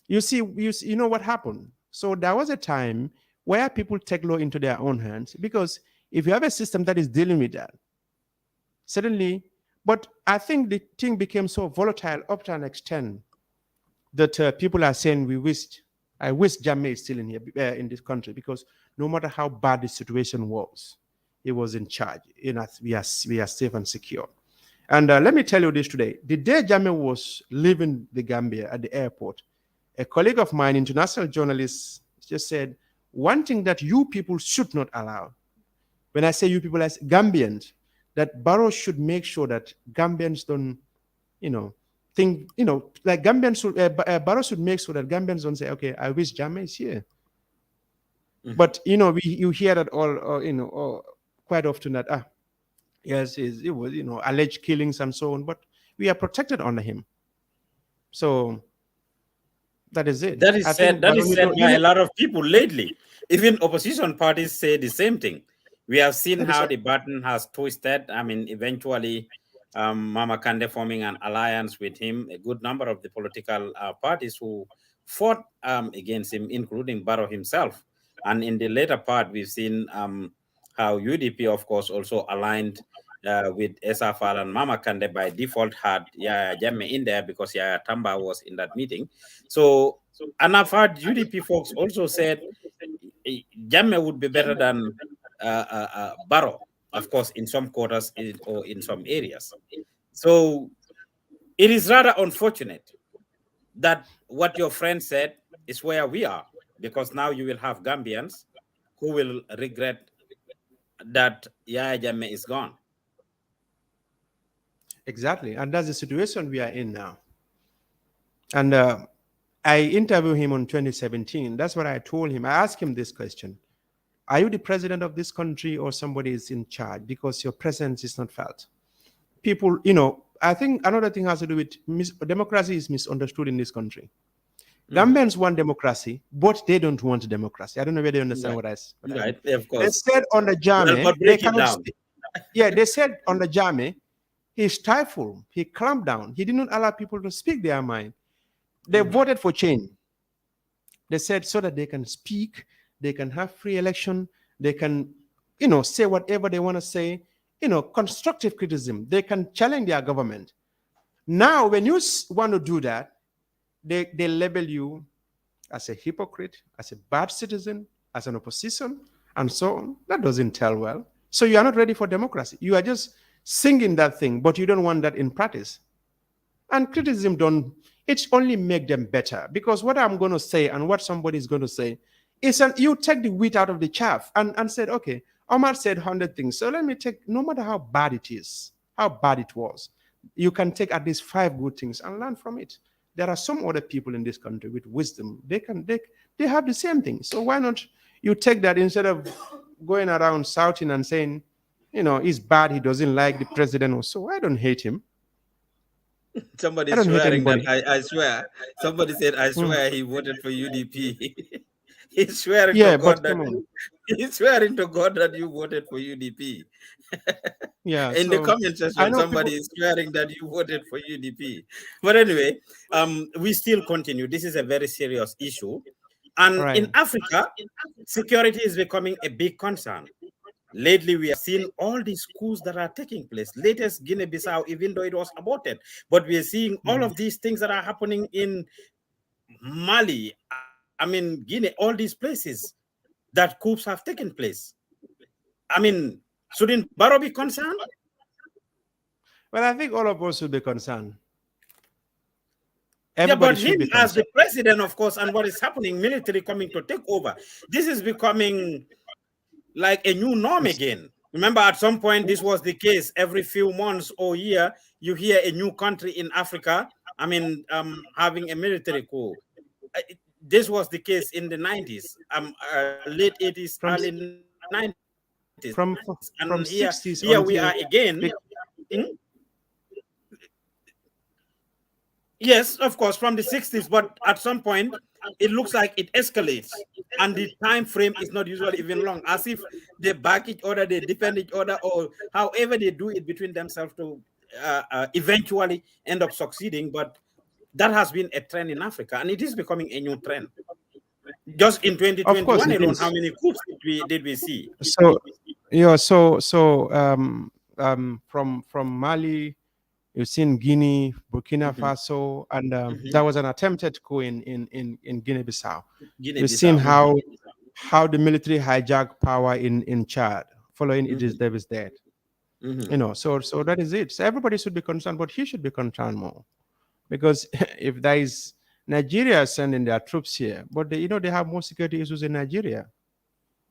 you know what happened. So there was a time where people take law into their own hands, because if you have a system that is dealing with that, suddenly, but I think the thing became so volatile up to an extent that people are saying, I wish Jammeh is still in here, in this country, because no matter how bad the situation was, he was in charge. We are safe and secure. And let me tell you this today. The day Jammeh was leaving the Gambia at the airport, a colleague of mine, international journalist, just said, one thing that you people should not allow, when I say you people as Gambians, that Barrow should make sure that Gambians don't, think, like Gambians should, Barrow should make sure that Gambians don't say, okay, I wish Jammeh is here. Mm-hmm. But, you hear that all, quite often that, yes, it was, alleged killings and so on, but we are protected under him. So that is it. That is said by a lot of people lately. Even opposition parties say the same thing. We have seen how the button has twisted. I mean, eventually, Mama Kande forming an alliance with him. A good number of the political parties who fought against him, including Barrow himself. And in the later part, we've seen how UDP, of course, also aligned with Esafal and Mama Kande by default had Yahya Jammeh in there because Yahya Tamba was in that meeting. So, and I've heard UDP folks also said Jammeh would be better than Barrow, of course, in some quarters or in some areas. So it is rather unfortunate that what your friend said is where we are, because now you will have Gambians who will regret that Yahya Jammeh is gone. Exactly. And that's the situation we are in now. And I interviewed him in 2017. That's what I told him. I asked him this question. Are you the president of this country or somebody is in charge? Because your presence is not felt. People, I think another thing has to do with democracy is misunderstood in this country. Gambians want democracy, but they don't want democracy. I don't know whether they understand what I said. Right, of course. They said on the Jammeh, they said on the Jammeh, he stifled, he clamped down, he didn't allow people to speak their mind. They voted for change. They said so that they can speak, they can have free election, they can, say whatever they want to say, constructive criticism. They can challenge their government. Now, when you want to do that, they label you as a hypocrite, as a bad citizen, as an opposition, and so on. That doesn't tell well. So you are not ready for democracy. You are just singing that thing, but you don't want that in practice. And criticism it only make them better, because what I'm going to say and what somebody is going to say is you take the wheat out of the chaff and said, okay, Omar said 100 things. So let me take, no matter how bad it is, how bad it was, You can take at least 5 good things and learn from it. There are some other people in this country with wisdom. They have the same thing. So why not you take that instead of going around shouting and saying, he's bad, he doesn't like the president or so. I don't hate him. Somebody I don't hate swearing that anybody. I swear. Somebody said, I Hmm. swear he voted for UDP. He's swearing to Yeah, but God that come on. he's swearing to God that you voted for UDP. Yeah, In the so comment I section, know somebody people. is swearing that you voted for UDP. But anyway, we still continue. This is a very serious issue. And in Right. Africa, security is becoming a big concern. Lately, we have seen all these coups that are taking place. Latest Guinea-Bissau, even though it was aborted, but we are seeing all of these things that are happening in Mali. I mean, Guinea, all these places that coups have taken place. I mean, shouldn't Barrow be concerned? Well, I think all of us should be concerned. Yeah, Everybody but should him be as the concerned. president, of course, and what is happening, military coming to take over. This is becoming like a new norm It's- again. Remember, at some point, this was the case. Every few months or year, you hear a new country in Africa, I mean, having a military coup. This was the case in the 90s, late 80s, from early 90s. And from here we are from again. 60s until Hmm? bec- Yes, of course, from the 60s, but at some point, it looks like it escalates. And the time frame is not usually even long, as if they back each other, they defend each other, or however they do it between themselves to eventually end up succeeding. But that has been a trend in Africa, and it is becoming a new trend. Just in of course 2021 it alone, how is. many coups did we see? So from Mali, you've seen Guinea, Burkina Mhm, Faso, and mhm. there was an attempted coup in Guinea-Bissau. You've seen Guinea-Bissau. how the military hijacked power in Chad following Idris Mhm, Davis' death. mhm. So that is it. So everybody should be concerned, but he should be concerned more because if there is Nigeria sending their troops here, but they have more security issues in Nigeria.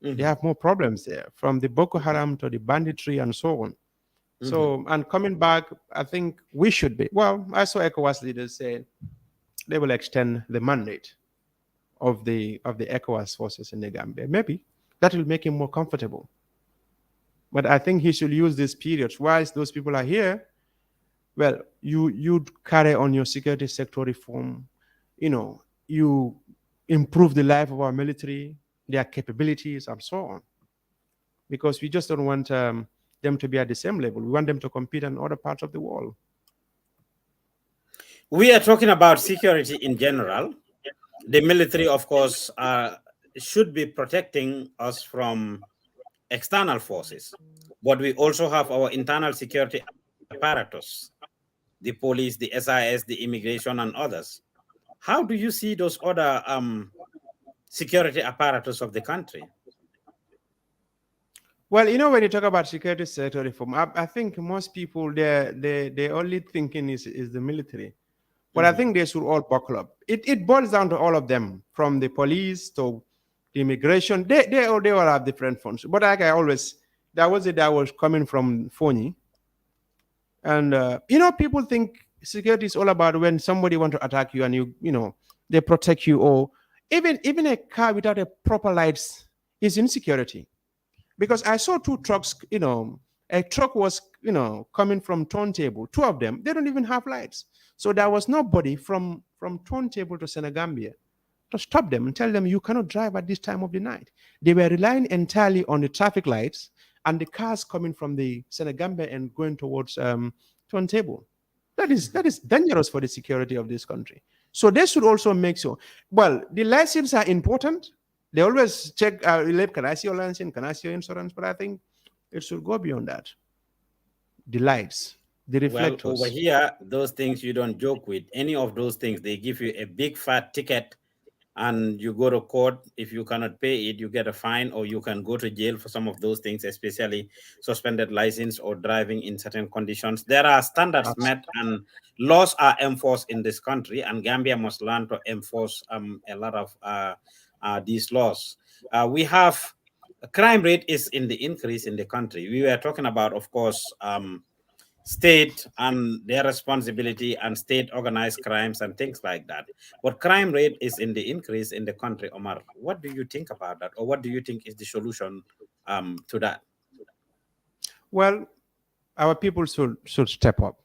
They Mhm, have more problems there, from the Boko Haram to the banditry and so on. mhm. So, and coming back, I think we should be. Well, I saw ECOWAS leaders say they will extend the mandate of the ECOWAS forces in the Gambia. Maybe that will make him more comfortable. But I think he should use these periods whilst those people are here. Well, you carry on your security sector reform. You improve the life of our military, their capabilities, and so on. Because we just don't want them to be at the same level. We want them to compete in other parts of the world. We are talking about security in general. The military, of course, should be protecting us from external forces, but we also have our internal security apparatus, the police, the SIS, the immigration, and others. How do you see those other security apparatus of the country? Well, when you talk about security sector reform, I think most people they only thinking is the military. But I Mhm, think they should all buckle up. It boils down to all of them, from the police to the immigration. They all have different funds. But like I always, that was it that was coming from Foni. And people think security is all about when somebody want to attack you and they protect you, or even a car without a proper lights is insecurity. Because I saw 2 trucks, a truck was, coming from turntable. Two of them, they don't even have lights. So there was nobody from turntable to Senegambia to stop them and tell them you cannot drive at this time of the night. They were relying entirely on the traffic lights and the cars coming from the Senegambia and going towards turntable. That is dangerous for the security of this country. So they should also make sure. Well, the licenses are important. They always check, can I see your license? Can I see your insurance? But I think it should go beyond that. The lights, the Well, over reflectors. here, those things you don't joke with. Any of those things, they give you a big fat ticket and you go to court. If you cannot pay it, you get a fine, or you can go to jail for some of those things, especially suspended license or driving in certain conditions. There are standards Abs- met and laws are enforced in this country, and Gambia must learn to enforce a lot of these laws. We have crime rate is in the increase in the country. We were talking about, of course, state and their responsibility and state organized crimes and things like that. But crime rate is in the increase in the country, Omar. What do you think about that? Or what do you think is the solution to that? Well, our people should step up.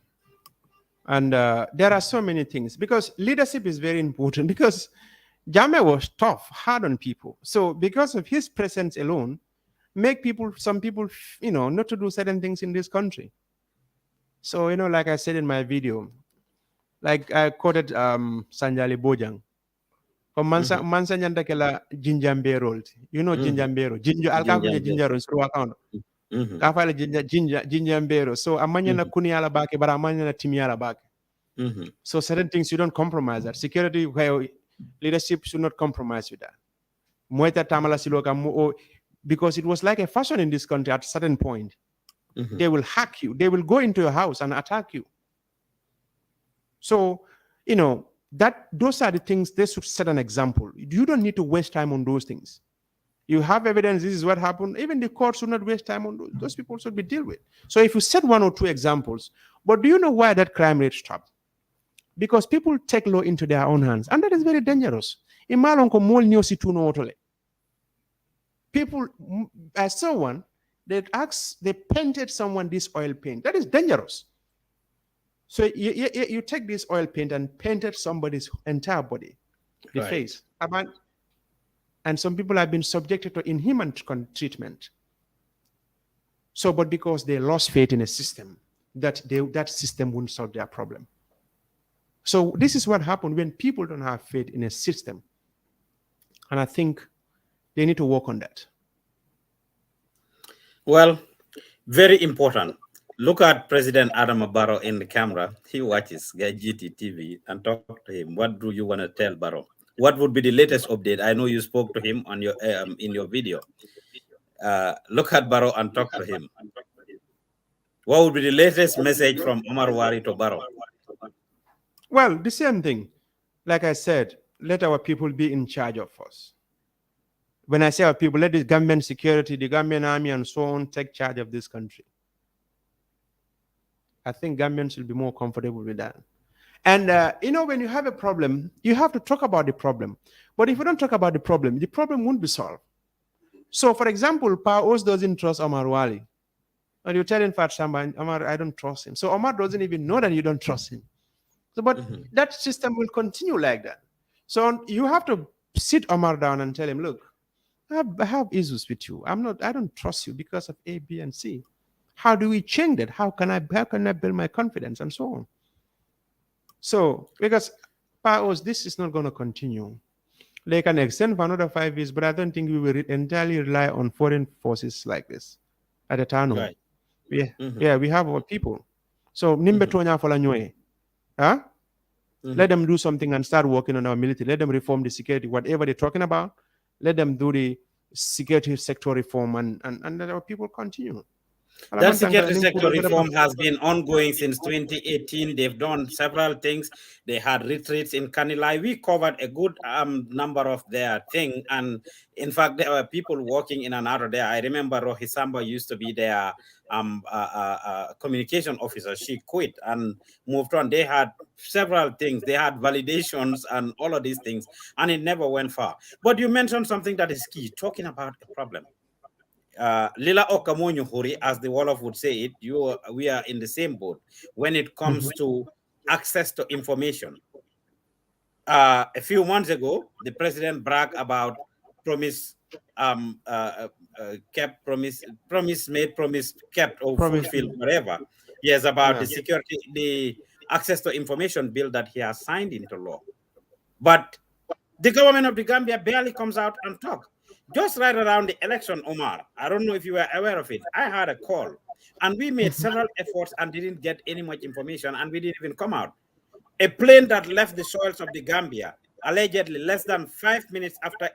And there are so many things because leadership is very important because Jammeh was tough, hard on people. So because of his presence alone, make some people, not to do certain things in this country. So, like I said in my video, like I quoted Sanjali Bojang. Mansa nyanda kela jinjambe rolled. You know jinjambero. Jinja alkafunya jinjaro through account. Kafala jinjambero. So amanya na kuniala bake, but amanya na timiala bake. So certain things you don't compromise that. Security, leadership should not compromise with that. Moeta tamala siloka because it was like a fashion in this country at a certain point. They will hack you. They will go into your house and attack you. So, those are the things they should set an example. You don't need to waste time on those things. You have evidence, this is what happened. Even the court should not waste time on those people should be dealt with. So if you set one or two examples, but do you know why that crime rate stopped? Because people take law into their own hands, and that is very dangerous. People, I saw one, they painted someone this oil paint. That is dangerous. So you take this oil paint and painted somebody's entire body, the face. And some people have been subjected to inhuman treatment. So, but because they lost faith in a system, that system wouldn't solve their problem. So this is what happened when people don't have faith in a system. And I think they need to work on that. Well, very important. Look at President Adam Barrow in the camera. He watches GT TV and talk to him. What do you want to tell Barrow? What would be the latest update? I know you spoke to him on your in your video. Look at Barrow and talk to him. What would be the latest message from Omar Wally to Barrow? Well, the same thing. Like I said, let our people be in charge of us. When I say our people, let the government security, the government army, and so on take charge of this country. I think government should be more comfortable with that. And, when you have a problem, you have to talk about the problem. But if you don't talk about the problem won't be solved. So, for example, Paos doesn't trust Omar Wally. And you're telling Fat Samba, Omar, I don't trust him. So Omar doesn't even know that you don't trust him. So, but that system will continue like that. So you have to sit Omar down and tell him, look, I have issues with you. I don't trust you because of A, B, and C. How do we change that? How can I build my confidence and so on? So, because Paos, this is not going to continue. They can extend for another 5 years, but I don't think we will entirely rely on foreign forces like this at a time. Right. Yeah, we have our people. So, Nimbe Tonya Folanyoe. Let them do something and start working on our military. Let them reform the security, whatever they're talking about. Let them do the security sector reform and let our people continue. That security sector reform has been ongoing since 2018. They've done several things. They had retreats in Kanilai. We covered a good number of their things. And in fact, there were people working in and out of there. I remember Rohisamba used to be their communication officer. She quit and moved on. They had several things. They had validations and all of these things. And it never went far. But you mentioned something that is key, talking about a problem. Lila Okamonyo Huri, as the Wolof would say it, we are in the same boat when it comes to access to information. A few months ago, the president bragged about promise kept, promise made, promise kept, or fulfilled, whatever. Yes, about the security, the access to information bill that he has signed into law. But the government of the Gambia barely comes out and talks. Just right around the election, Omar, I don't know if you were aware of it, I had a call and we made several efforts and didn't get any much information and we didn't even come out. A plane that left the soils of the Gambia, allegedly less than 5 minutes after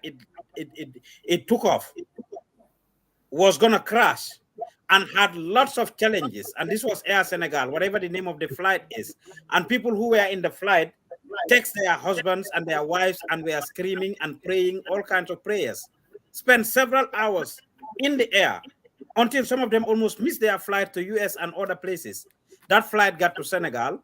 it took off, was going to crash and had lots of challenges. And this was Air Senegal, whatever the name of the flight is. And people who were in the flight text their husbands and their wives and were screaming and praying all kinds of prayers. Spent several hours in the air until some of them almost missed their flight to US and other places. That flight got to Senegal.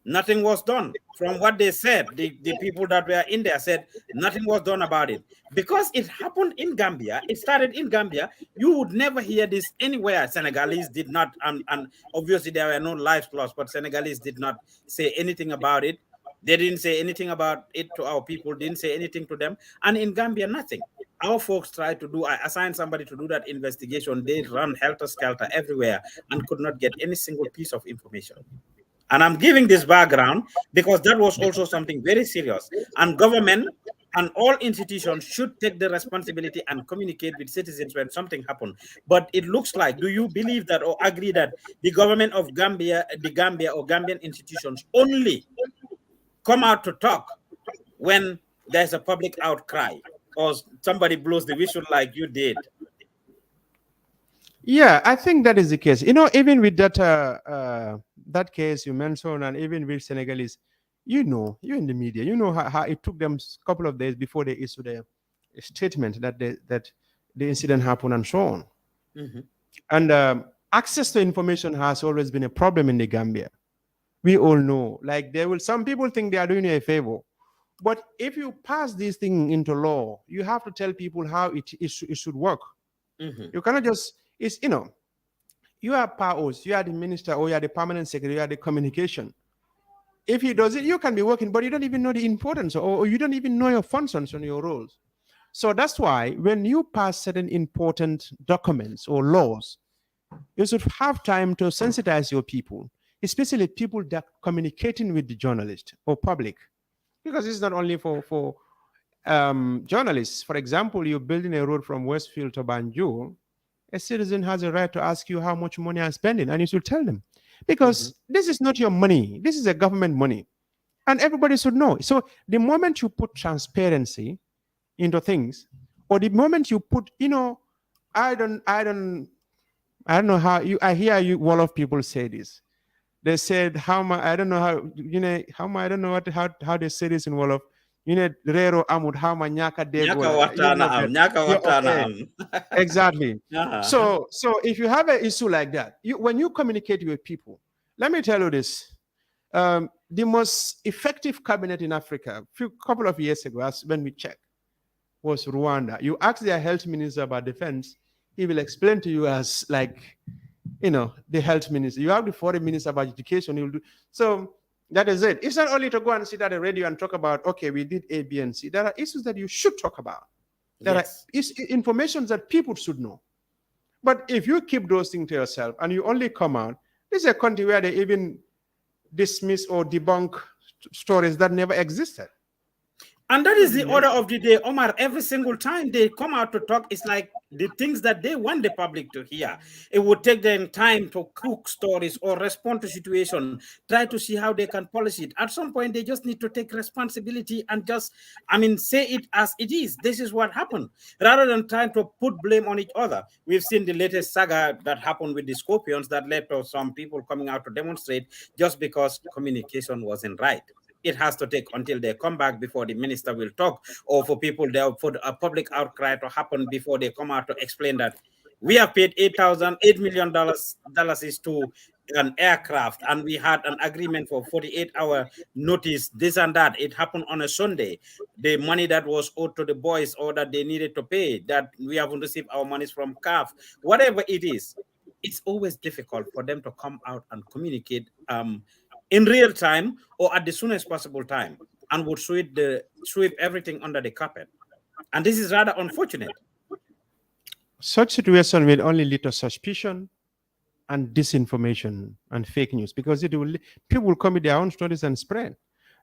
Nothing was done. From what they said, the people that were in there said nothing was done about it. Because it happened in Gambia, it started in Gambia, you would never hear this anywhere. Senegalese did not, and obviously there were no lives lost, but Senegalese did not say anything about it. They didn't say anything about it to our people, didn't say anything to them. And in Gambia, nothing. Our folks tried to do, I assigned somebody to do that investigation. They run helter-skelter everywhere and could not get any single piece of information. And I'm giving this background because that was also something very serious. And government and all institutions should take the responsibility and communicate with citizens when something happens. But it looks like, do you believe that or agree that the government of Gambia, the Gambia or Gambian institutions only come out to talk when there's a public outcry or somebody blows the whistle like you did? Yeah, I think that is the case. Even with that case you mentioned, and even with Senegalese, you're in the media, how it took them a couple of days before they issued a statement that the incident happened and so on. Mm-hmm. And access to information has always been a problem in the Gambia. We all know, like some people think they are doing you a favor, but if you pass this thing into law, you have to tell people how it should work. Mm-hmm. You cannot just, you are powers, you are the minister, or you are the permanent secretary, you are the communication. If he does it, you can be working, but you don't even know the importance, or you don't even know your functions and your roles. So that's why when you pass certain important documents or laws, you should have time to sensitize your people, especially people that are communicating with the journalist or public, because it's not only for journalists. For example, you're building a road from Westfield to Banjul. A citizen has a right to ask you how much money I'm spending, and you should tell them, because this is not your money. This is a government money, and everybody should know. So the moment you put transparency into things, or the moment you put, I don't know how I hear you. All of people say this. They said I don't know how I don't know how they say this in Wolof. Rero amud how ma nyaka watana. Exactly. So if you have an issue like that, when you communicate with people, let me tell you this. The most effective cabinet in Africa, a couple of years ago, when we checked, was Rwanda. You ask their health minister about defense, he will explain to you as the health minister. You have the foreign minister about education. He will do so. That is it. It's not only to go and sit at the radio and talk about, okay, we did A, B, and C. There are issues that you should talk about. There are information that people should know. But if you keep those things to yourself and you only come out, this is a country where they even dismiss or debunk stories that never existed. And that is the order of the day, Omar. Every single time they come out to talk, it's like the things that they want the public to hear. It would take them time to cook stories or respond to situation, try to see how they can polish it. At some point, they just need to take responsibility and just, say it as it is. This is what happened. Rather than trying to put blame on each other. We've seen the latest saga that happened with the Scorpions that led to some people coming out to demonstrate just because communication wasn't right. It has to take until they come back before the minister will talk, or for people there for a public outcry to happen before they come out to explain that we have paid $8 million is to an aircraft, and we had an agreement for 48-hour notice, this and that. It happened on a Sunday. The money that was owed to the boys or that they needed to pay, that we haven't received our monies from CAF, whatever it is, it's always difficult for them to come out and communicate in real time or at the soonest possible time, and would sweep everything under the carpet. And this is rather unfortunate. Such situation will only lead to suspicion and disinformation and fake news, because people will come with their own stories and spread.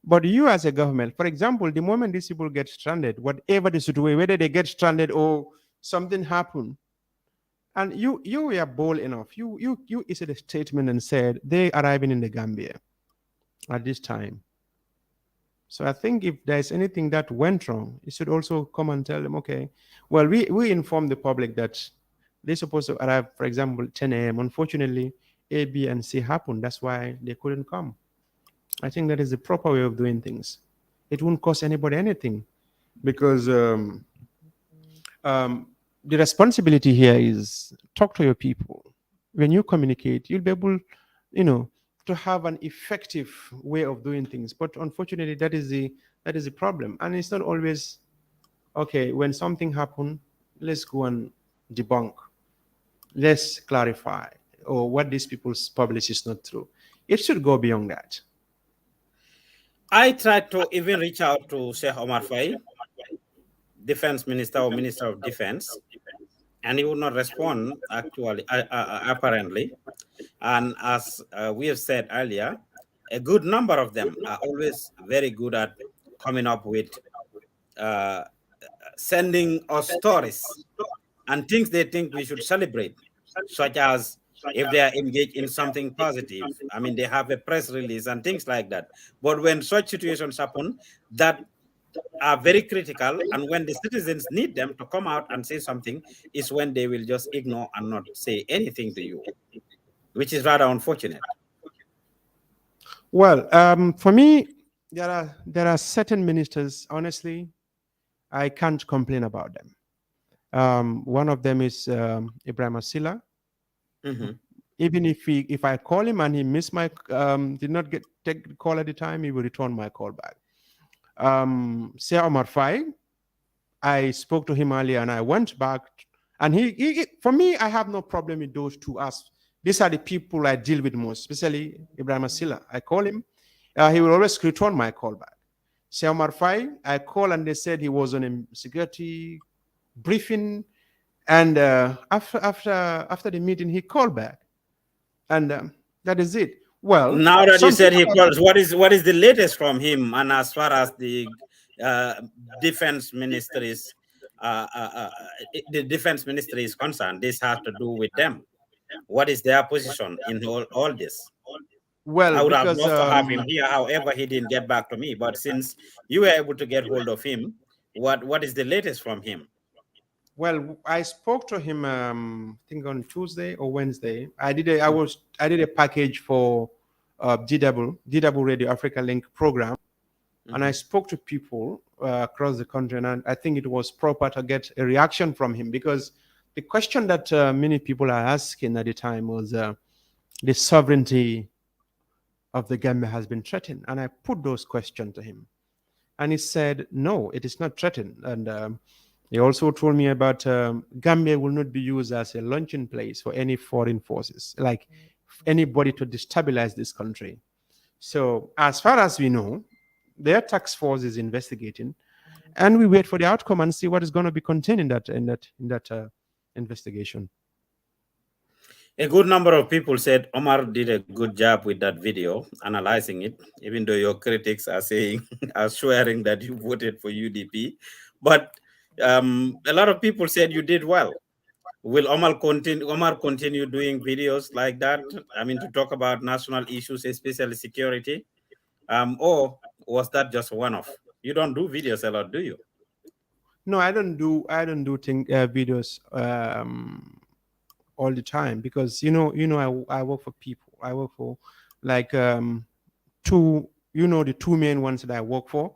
But you as a government, for example, the moment these people get stranded, whatever the situation, whether they get stranded or something happen, and you were bold enough, you issued a statement and said they arriving in the Gambia at this time. So I think if there's anything that went wrong, you should also come and tell them, okay, well, we informed the public that they're supposed to arrive, for example, 10 a.m. Unfortunately, A, B, and C happened. That's why they couldn't come. I think that is the proper way of doing things. It won't cost anybody anything, because the responsibility here is talk to your people. When you communicate, you'll be able, to have an effective way of doing things. But unfortunately, that is the problem, and it's not always okay. When something happens, let's go and debunk, let's clarify, or what these people publish is not true. It should go beyond that. I tried to even reach out to Sheikh Omar Faye, defense minister or minister of defense, and he would not respond, actually, apparently. And as we have said earlier, a good number of them are always very good at coming up with uh, sending us stories and things they think we should celebrate, such as if they are engaged in something positive. I mean, they have a press release and things like that. But when such situations happen that are very critical, and when the citizens need them to come out and say something, is when they will just ignore and not say anything to you, which is rather unfortunate. Well, for me, there are certain ministers. Honestly, I can't complain about them. One of them is Ibrahim Asila. Mhm. Even if I call him and he missed my did not take the call at the time, he will return my call back. Sir Omar Fai, I spoke to him earlier and I went back, and he for me, I have no problem with those two. As these are the people I deal with most, especially Ibrahim Asila. I call him, he will always return my call back. Sir Omar Fai, I call and they said he was on a security briefing, and after the meeting, he called back, and that is it. Well, Now that you some said people he are, calls, what is the latest from him? And as far as uh, defense ministry is, the defense ministry is concerned, this has to do with them. What is their position in all this? well, I would have because loved to have him here. However, he didn't get back to me. But since you were able to get hold of him, what is the latest from him? well, I spoke to him. I think on Tuesday or Wednesday. I did a package for DW Radio Africa Link program, and I Mhm. spoke to people across the country, and I think it was proper to get a reaction from him, because the question that many people are asking at the time was the sovereignty of the Gambia has been threatened, and I put those questions to him, and he said, no, it is not threatened. And he also told me about Gambia will not be used as a launching place for any foreign forces, like anybody to destabilize this country. So, as far as we know, their task force is investigating, and we wait for the outcome and see what is going to be contained in that investigation. A good number of people said Omar did a good job with that video, analyzing it, even though your critics are saying, are swearing that you voted for UDP. But a lot of people said you did well. Will Omar continue doing videos like that? I mean, to talk about national issues, especially security? Or was that just one off? You don't do videos a lot, do you? No, I don't do videos all the time, because I work for people. I work for, like, two, the two main ones that I work for.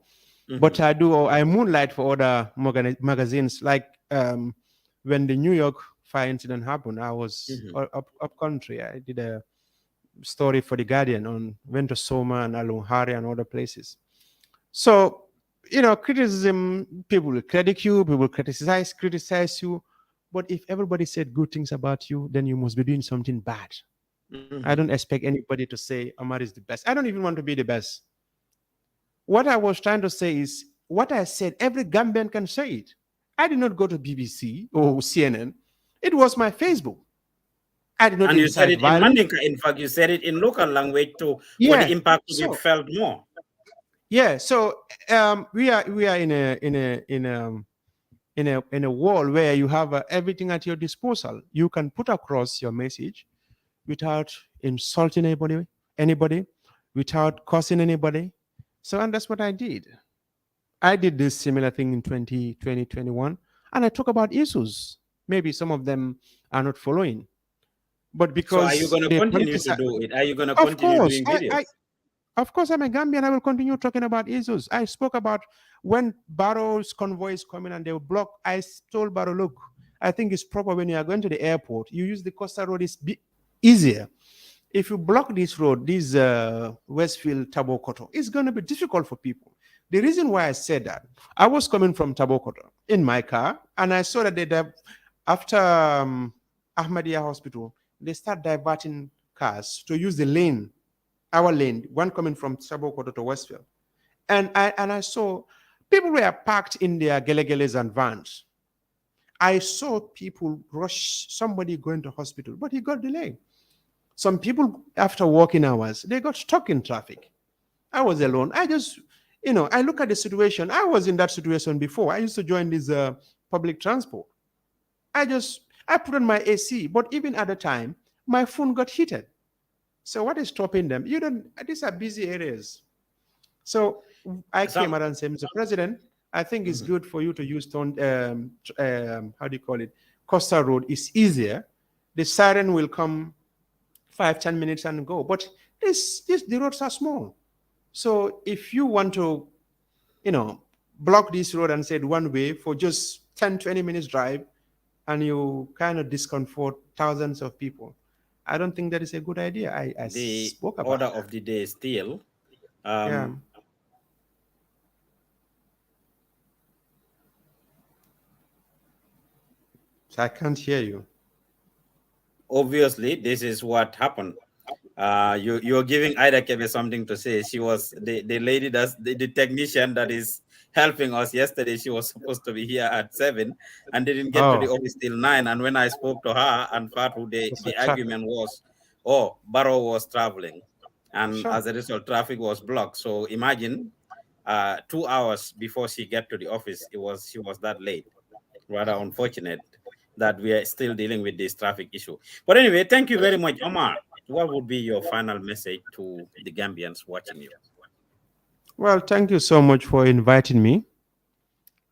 But Mhm. I moonlight for other magazines. Like, when the New York fire incident happened, I was Mhm. up country. I did a story for the Guardian on, went to Soma and Alunhari and other places. So, criticism, people will credit you, people will criticize you. But if everybody said good things about you, then you must be doing something bad. I Mhm. don't expect anybody to say Omar is the best. I don't even want to be the best. What I was trying to say is what I said, every Gambian can say it. I did not go to BBC or CNN. It was my Facebook. I did not And you said incite it in violence. Mandinka. In fact, you said it in local language too, for the Yeah. impact to be So felt more. yeah. So we are in a world where you have everything at your disposal. You can put across your message without insulting anybody, without cursing anybody. So, and that's what I did. I did this similar thing in 2021, and I talk about issues. Maybe some of them are not following, but So are you because going to they continue to politicize, do it? Are you going to of continue course, doing videos? of course, I'm a Gambian. I will continue talking about issues. I spoke about when Barrow's convoy is coming and they will block. Told Barrow, look, I think it's proper when you are going to the airport, you use the coastal road. It's easier. If you block this road, this Westfield Tabokoto, it's going to be difficult for people. The reason why I said that, I was coming from Tabokoto in my car, and I saw that after Ahmadiyya Hospital, they start diverting cars to use the lane, our lane, one coming from Tabokoto to Westfield. And I saw people were parked in their gelegeles and vans. I saw people rush somebody going to hospital, but he got delayed. Some people, after working hours, they got stuck in traffic. I was alone. I just, I look at the situation. I was in that situation before. I used to join this public transport. I put on my AC, but even at the time, my phone got heated. So what is stopping them? These are busy areas. So I came out and said, Mr. President, I think it's good for you to use how do you call it? Coastal Road. It's easier. The siren will come 5-10 minutes and go. But the roads are small. So if you want to, block this road and say one way for just 10-20 minutes drive, and you kind of discomfort thousands of people, I don't think that is a good idea. I spoke about order that. of the day still. Yeah. So I can't hear you. Obviously, this is what happened. You're giving Ida Kebe something to say. She was the lady the technician that is helping us yesterday. She was supposed to be here at 7 and didn't get to the office till 9. And when I spoke to her and Fatu, the argument was, Barrow was traveling, and as a result, traffic was blocked. So imagine 2 hours before she get to the office, she was that late. Rather unfortunate that we are still dealing with this traffic issue. But anyway, thank you very much, Omar. What would be your final message to the Gambians watching you? Well, thank you so much for inviting me,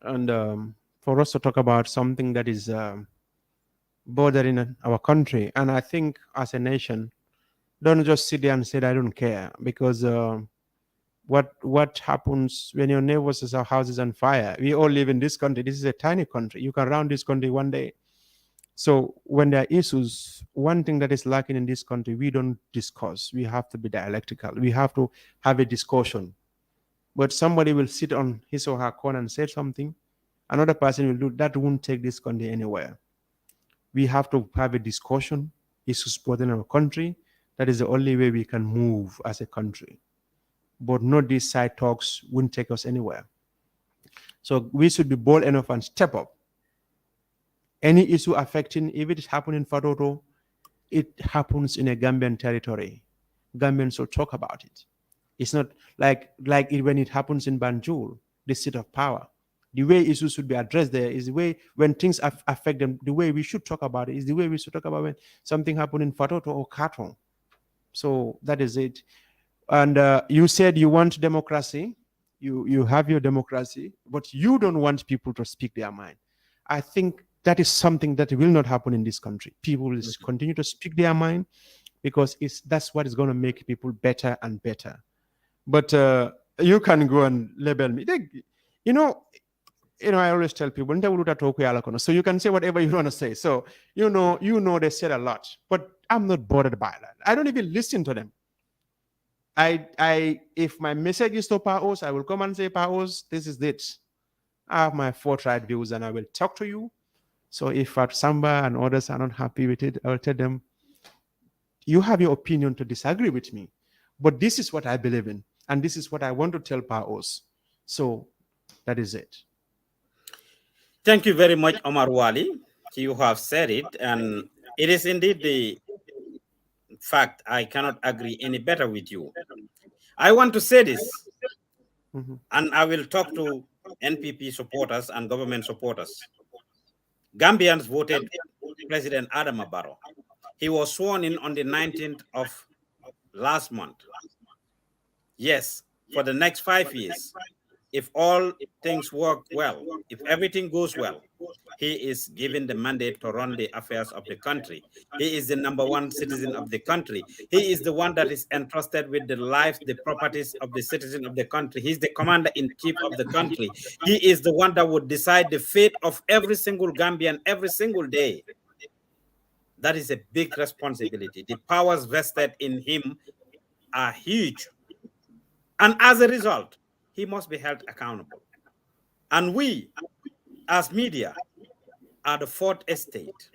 and for us to talk about something that is bothering our country. And I think as a nation, don't just sit there and say I don't care, because what happens when your neighbors' house is on fire? We all live in this country. This is a tiny country. You can run this country one day. So when there are issues, one thing that is lacking in this country, we don't discuss. We have to be dialectical. We have to have a discussion. But somebody will sit on his or her corner and say something. Another person will do that. Won't take this country anywhere. We have to have a discussion. Issues bothering our country. That is the only way we can move as a country. But not these side talks won't take us anywhere. So we should be bold enough and step up. Any issue affecting, if it is happening in Fatoto, it happens in a Gambian territory. Gambians will talk about it. It's not like when it happens in Banjul, the seat of power. The way issues should be addressed there is the way when things affect them, the way we should talk about it is the way we should talk about when something happened in Fatoto or Kato. So that is it. And you said you want democracy. You have your democracy, but you don't want people to speak their mind. I think that is something that will not happen in this country. People will continue to speak their mind because that's what is going to make people better and better. But you can go and label me. I always tell people, so you can say whatever you want to say. So you know they said a lot, but I'm not bothered by that. I don't even listen to them. If my message is to Paos, I will come and say, Paos, this is it. I have my forthright views and I will talk to you. So if Samba and others are not happy with it, I will tell them, you have your opinion to disagree with me, but this is what I believe in, and this is what I want to tell Paos. So that is it. Thank you very much, Omar Wally. You have said it, and it is indeed the fact. I cannot agree any better with you. I want to say this, and I will talk to NPP supporters and government supporters. Gambians voted President Adama Barrow. He was sworn in on the 19th of last month. Yes, for the next 5 years. if all things work well, if everything goes well, he is given the mandate to run the affairs of the country. He is the #1 citizen of the country. He is the one that is entrusted with the lives, the properties of the citizen of the country. He's the commander-in-chief of the country. He is the one that would decide the fate of every single Gambian every single day. That is a big responsibility. The powers vested in him are huge. And as a result, he must be held accountable. And we, as media, are the fourth estate.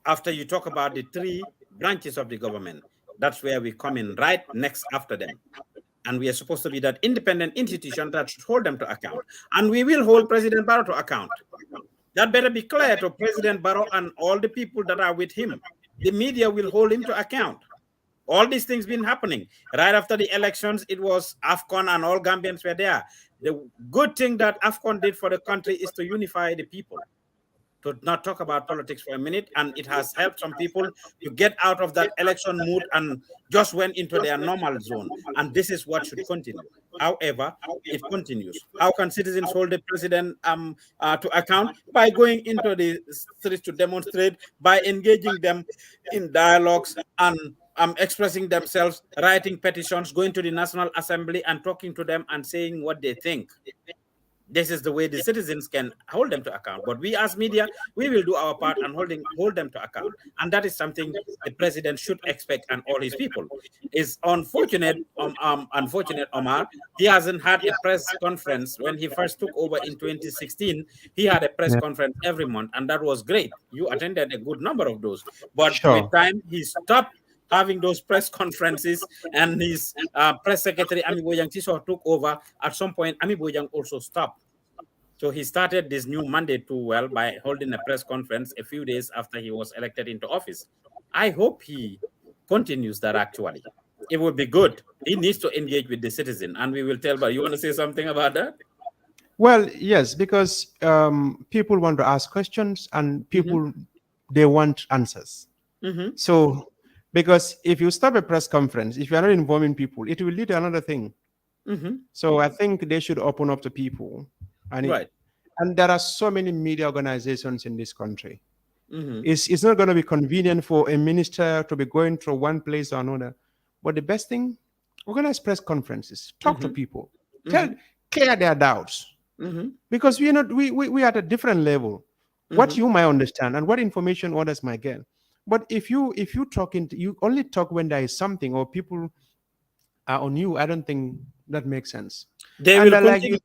After you talk about the three branches of the government, that's where we come in right next after them. And we are supposed to be that independent institution that should hold them to account. And we will hold President Barrow to account. That better be clear to President Barrow and all the people that are with him. The media will hold him to account. All these things been happening. Right after the elections, it was AFCON and all Gambians were there. The good thing that AFCON did for the country is to unify the people, to not talk about politics for a minute, and it has helped some people to get out of that election mood and just went into their normal zone. And this is what should continue. However, it continues. How can citizens hold the president to account? By going into the streets to demonstrate, by engaging them in dialogues and expressing themselves, writing petitions, going to the National Assembly and talking to them and saying what they think. This is the way the citizens can hold them to account. But we as media, we will do our part and hold them to account. And that is something the president should expect and all his people. It's unfortunate, Omar, he hasn't had a press conference. When he first took over in 2016, he had a press conference every month, and that was great. You attended a good number of those. But with time, he stopped having those press conferences, and his press secretary, Ami Boyang Tiso, took over. At some point, Ami Boyang also stopped. So he started this new mandate too well by holding a press conference a few days after he was elected into office. I hope he continues that actually. It would be good. He needs to engage with the citizen, and we will tell, but you want to say something about that? Well, yes, because people want to ask questions and people, they want answers. So, because if you stop a press conference, if you're not involving people, it will lead to another thing. So I think they should open up to people. And, and there are so many media organizations in this country. It's not going to be convenient for a minister to be going to one place or another. But the best thing, organize press conferences, talk to people, clear their doubts. Because we are at a different level. What you might understand and what information others might get. But if you you only talk when there is something or people are on you, I don't think that makes sense. They will continue.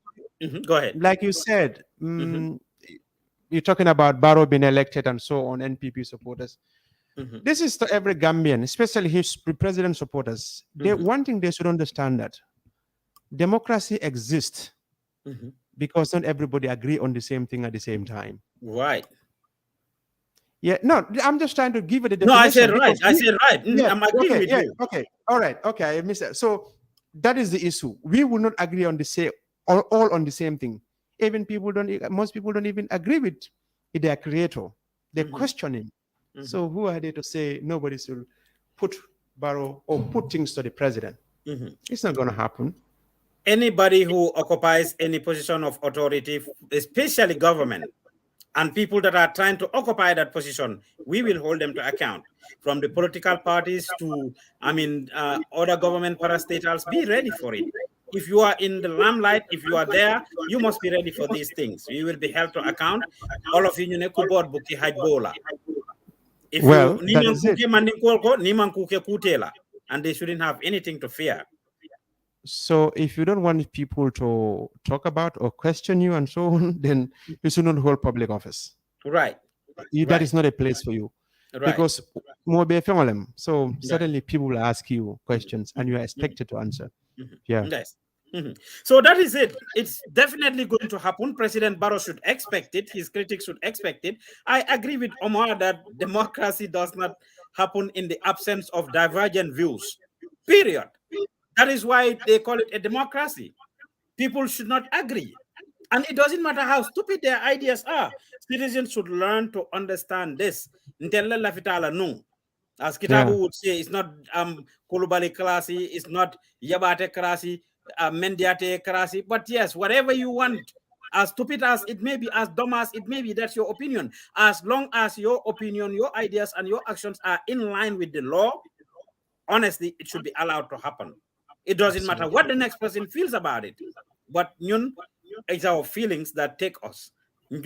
Go ahead. Like you said, you're talking about Barrow being elected and so on, NPP supporters. This is to every Gambian, especially his president supporters. One thing they should understand that democracy exists because not everybody agree on the same thing at the same time. Right. Yeah, no, I'm just trying to give it a definition. No, I said right. I said right. I'm agreeing with you. Okay, all right, okay, I missed that. So that is the issue. We will not agree on the same, all on the same thing. Even most people don't even agree with their creator. They question him. So who are they to say nobody should put Barrow or put things to the president? It's not going to happen. Anybody who occupies any position of authority, especially government, and people that are trying to occupy that position, we will hold them to account. From the political parties to, other government parastatals, be ready for it. If you are in the limelight, if you are there, you must be ready for these things. You will be held to account. All of you, you board buki hajbola. If and they shouldn't have anything to fear. So if you don't want people to talk about or question you and so on, then you should not hold public office. Right. That is not a place for you. Because so suddenly people will ask you questions and you are expected to answer. Yeah. Yes. So that is it. It's definitely going to happen. President Barrow should expect it. His critics should expect it. I agree with Omar that democracy does not happen in the absence of divergent views. Period. That is why they call it a democracy. People should not agree. And it doesn't matter how stupid their ideas are. Citizens should learn to understand this. As Kitabu would say, it's not Kulubali classy, it's not Yabate classy. mendiate karasi. But yes, whatever you want, as stupid as it may be, as dumb as it may be, that's your opinion. As long as your opinion, your ideas, and your actions are in line with the law, honestly, it should be allowed to happen. It doesn't matter what the next person feels about it. But it's our feelings that take us. We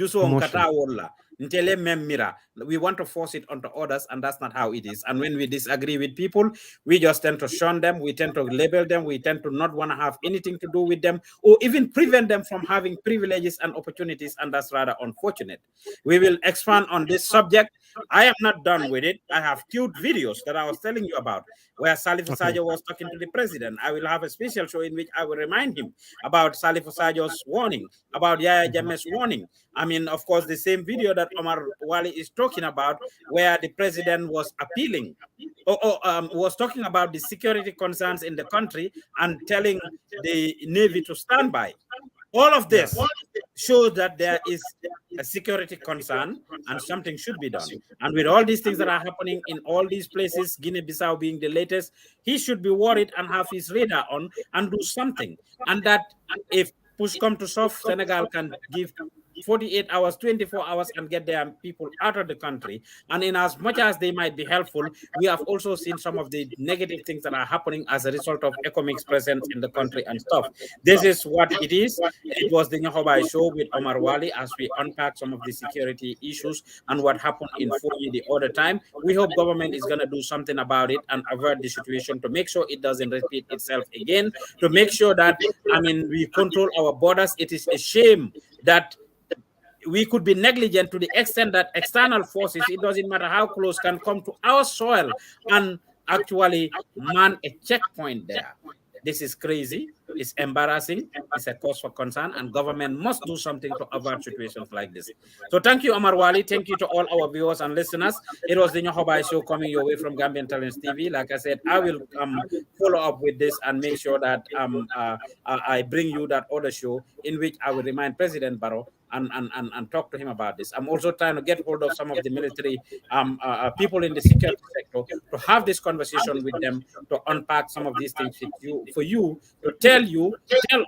want to force it onto others, and that's not how it is. And when we disagree with people, we just tend to shun them, we tend to label them, we tend to not want to have anything to do with them, or even prevent them from having privileges and opportunities, and that's rather unfortunate. We will expand on this subject. I am not done with it. I have cute videos that I was telling you about, where Salif Sajo was talking to the president. I will have a special show in which I will remind him about Salif Sajo's warning, about Yaya Jammeh's warning. I mean, of course, the same video that Omar Wally is talking about, where the president was appealing, was talking about the security concerns in the country and telling the Navy to stand by. All of this shows that there is a security concern and something should be done. And with all these things that are happening in all these places, Guinea-Bissau being the latest, he should be worried and have his radar on and do something. And that if push come to shove, Senegal can give 48 hours, 24 hours, and get their people out of the country. And in as much as they might be helpful, we have also seen some of the negative things that are happening as a result of economic's presence in the country and stuff. This is what it is. It was the Nyahobai show with Omar Wally as we unpack some of the security issues and what happened in Foyi the other time. We hope government is going to do something about it and avert the situation to make sure it doesn't repeat itself again, to make sure that, we control our borders. It is a shame that we could be negligent to the extent that external forces, it doesn't matter how close, can come to our soil and actually man a checkpoint there. This is crazy. It's embarrassing. It's a cause for concern, and government must do something to avert situations like this. So thank you, Omar Wally. Thank you to all our viewers and listeners. It was the Nyahobai show coming your way from Gambian Talents TV. Like I said, I will follow up with this and make sure that I bring you that other show in which I will remind President Barrow and talk to him about this. I'm also trying to get hold of some of the military people in the security sector to have this conversation with them, to unpack some of these things for you, to tell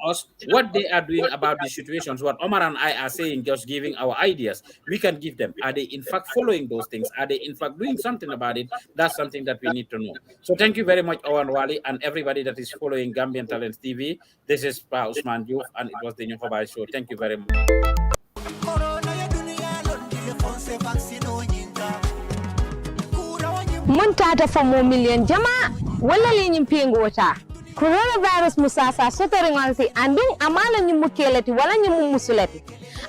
us what they are doing about these situations. What Omar and I are saying, just giving our ideas, we can give them. Are they in fact following those things? Are they in fact doing something about it? That's something that we need to know. So thank you very much, Omar Wally, and everybody that is following Gambian Talents TV. This is Ousman Joof, and it was the Nyahobai show. Thank you very much. Muntata for more million jama wala li wota coronavirus musasa sotoringansi andung amala nyi mukeleti wala nyi musuleti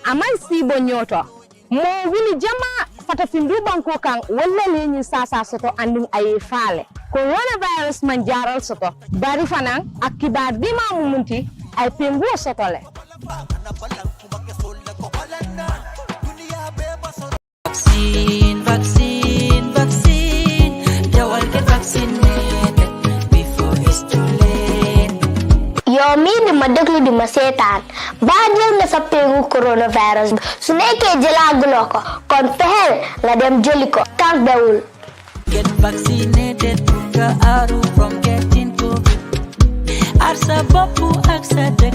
amal sibo nyoto mo wili jama fata findu banko kan wala li nyi sasa soto andung ay fale coronavirus man jaral soto bari fanan akibar dima mumunti ay pengu sotole vaccine jawal get vaccinated before it's too late. Yo mi di ma deglu di ma setan ba jël na sa pengu coronavirus su nekké jëlagulo ko kon fexel nga dem jëliko tak dawul get vaccinated to get out from getting COVID arsa bopu accident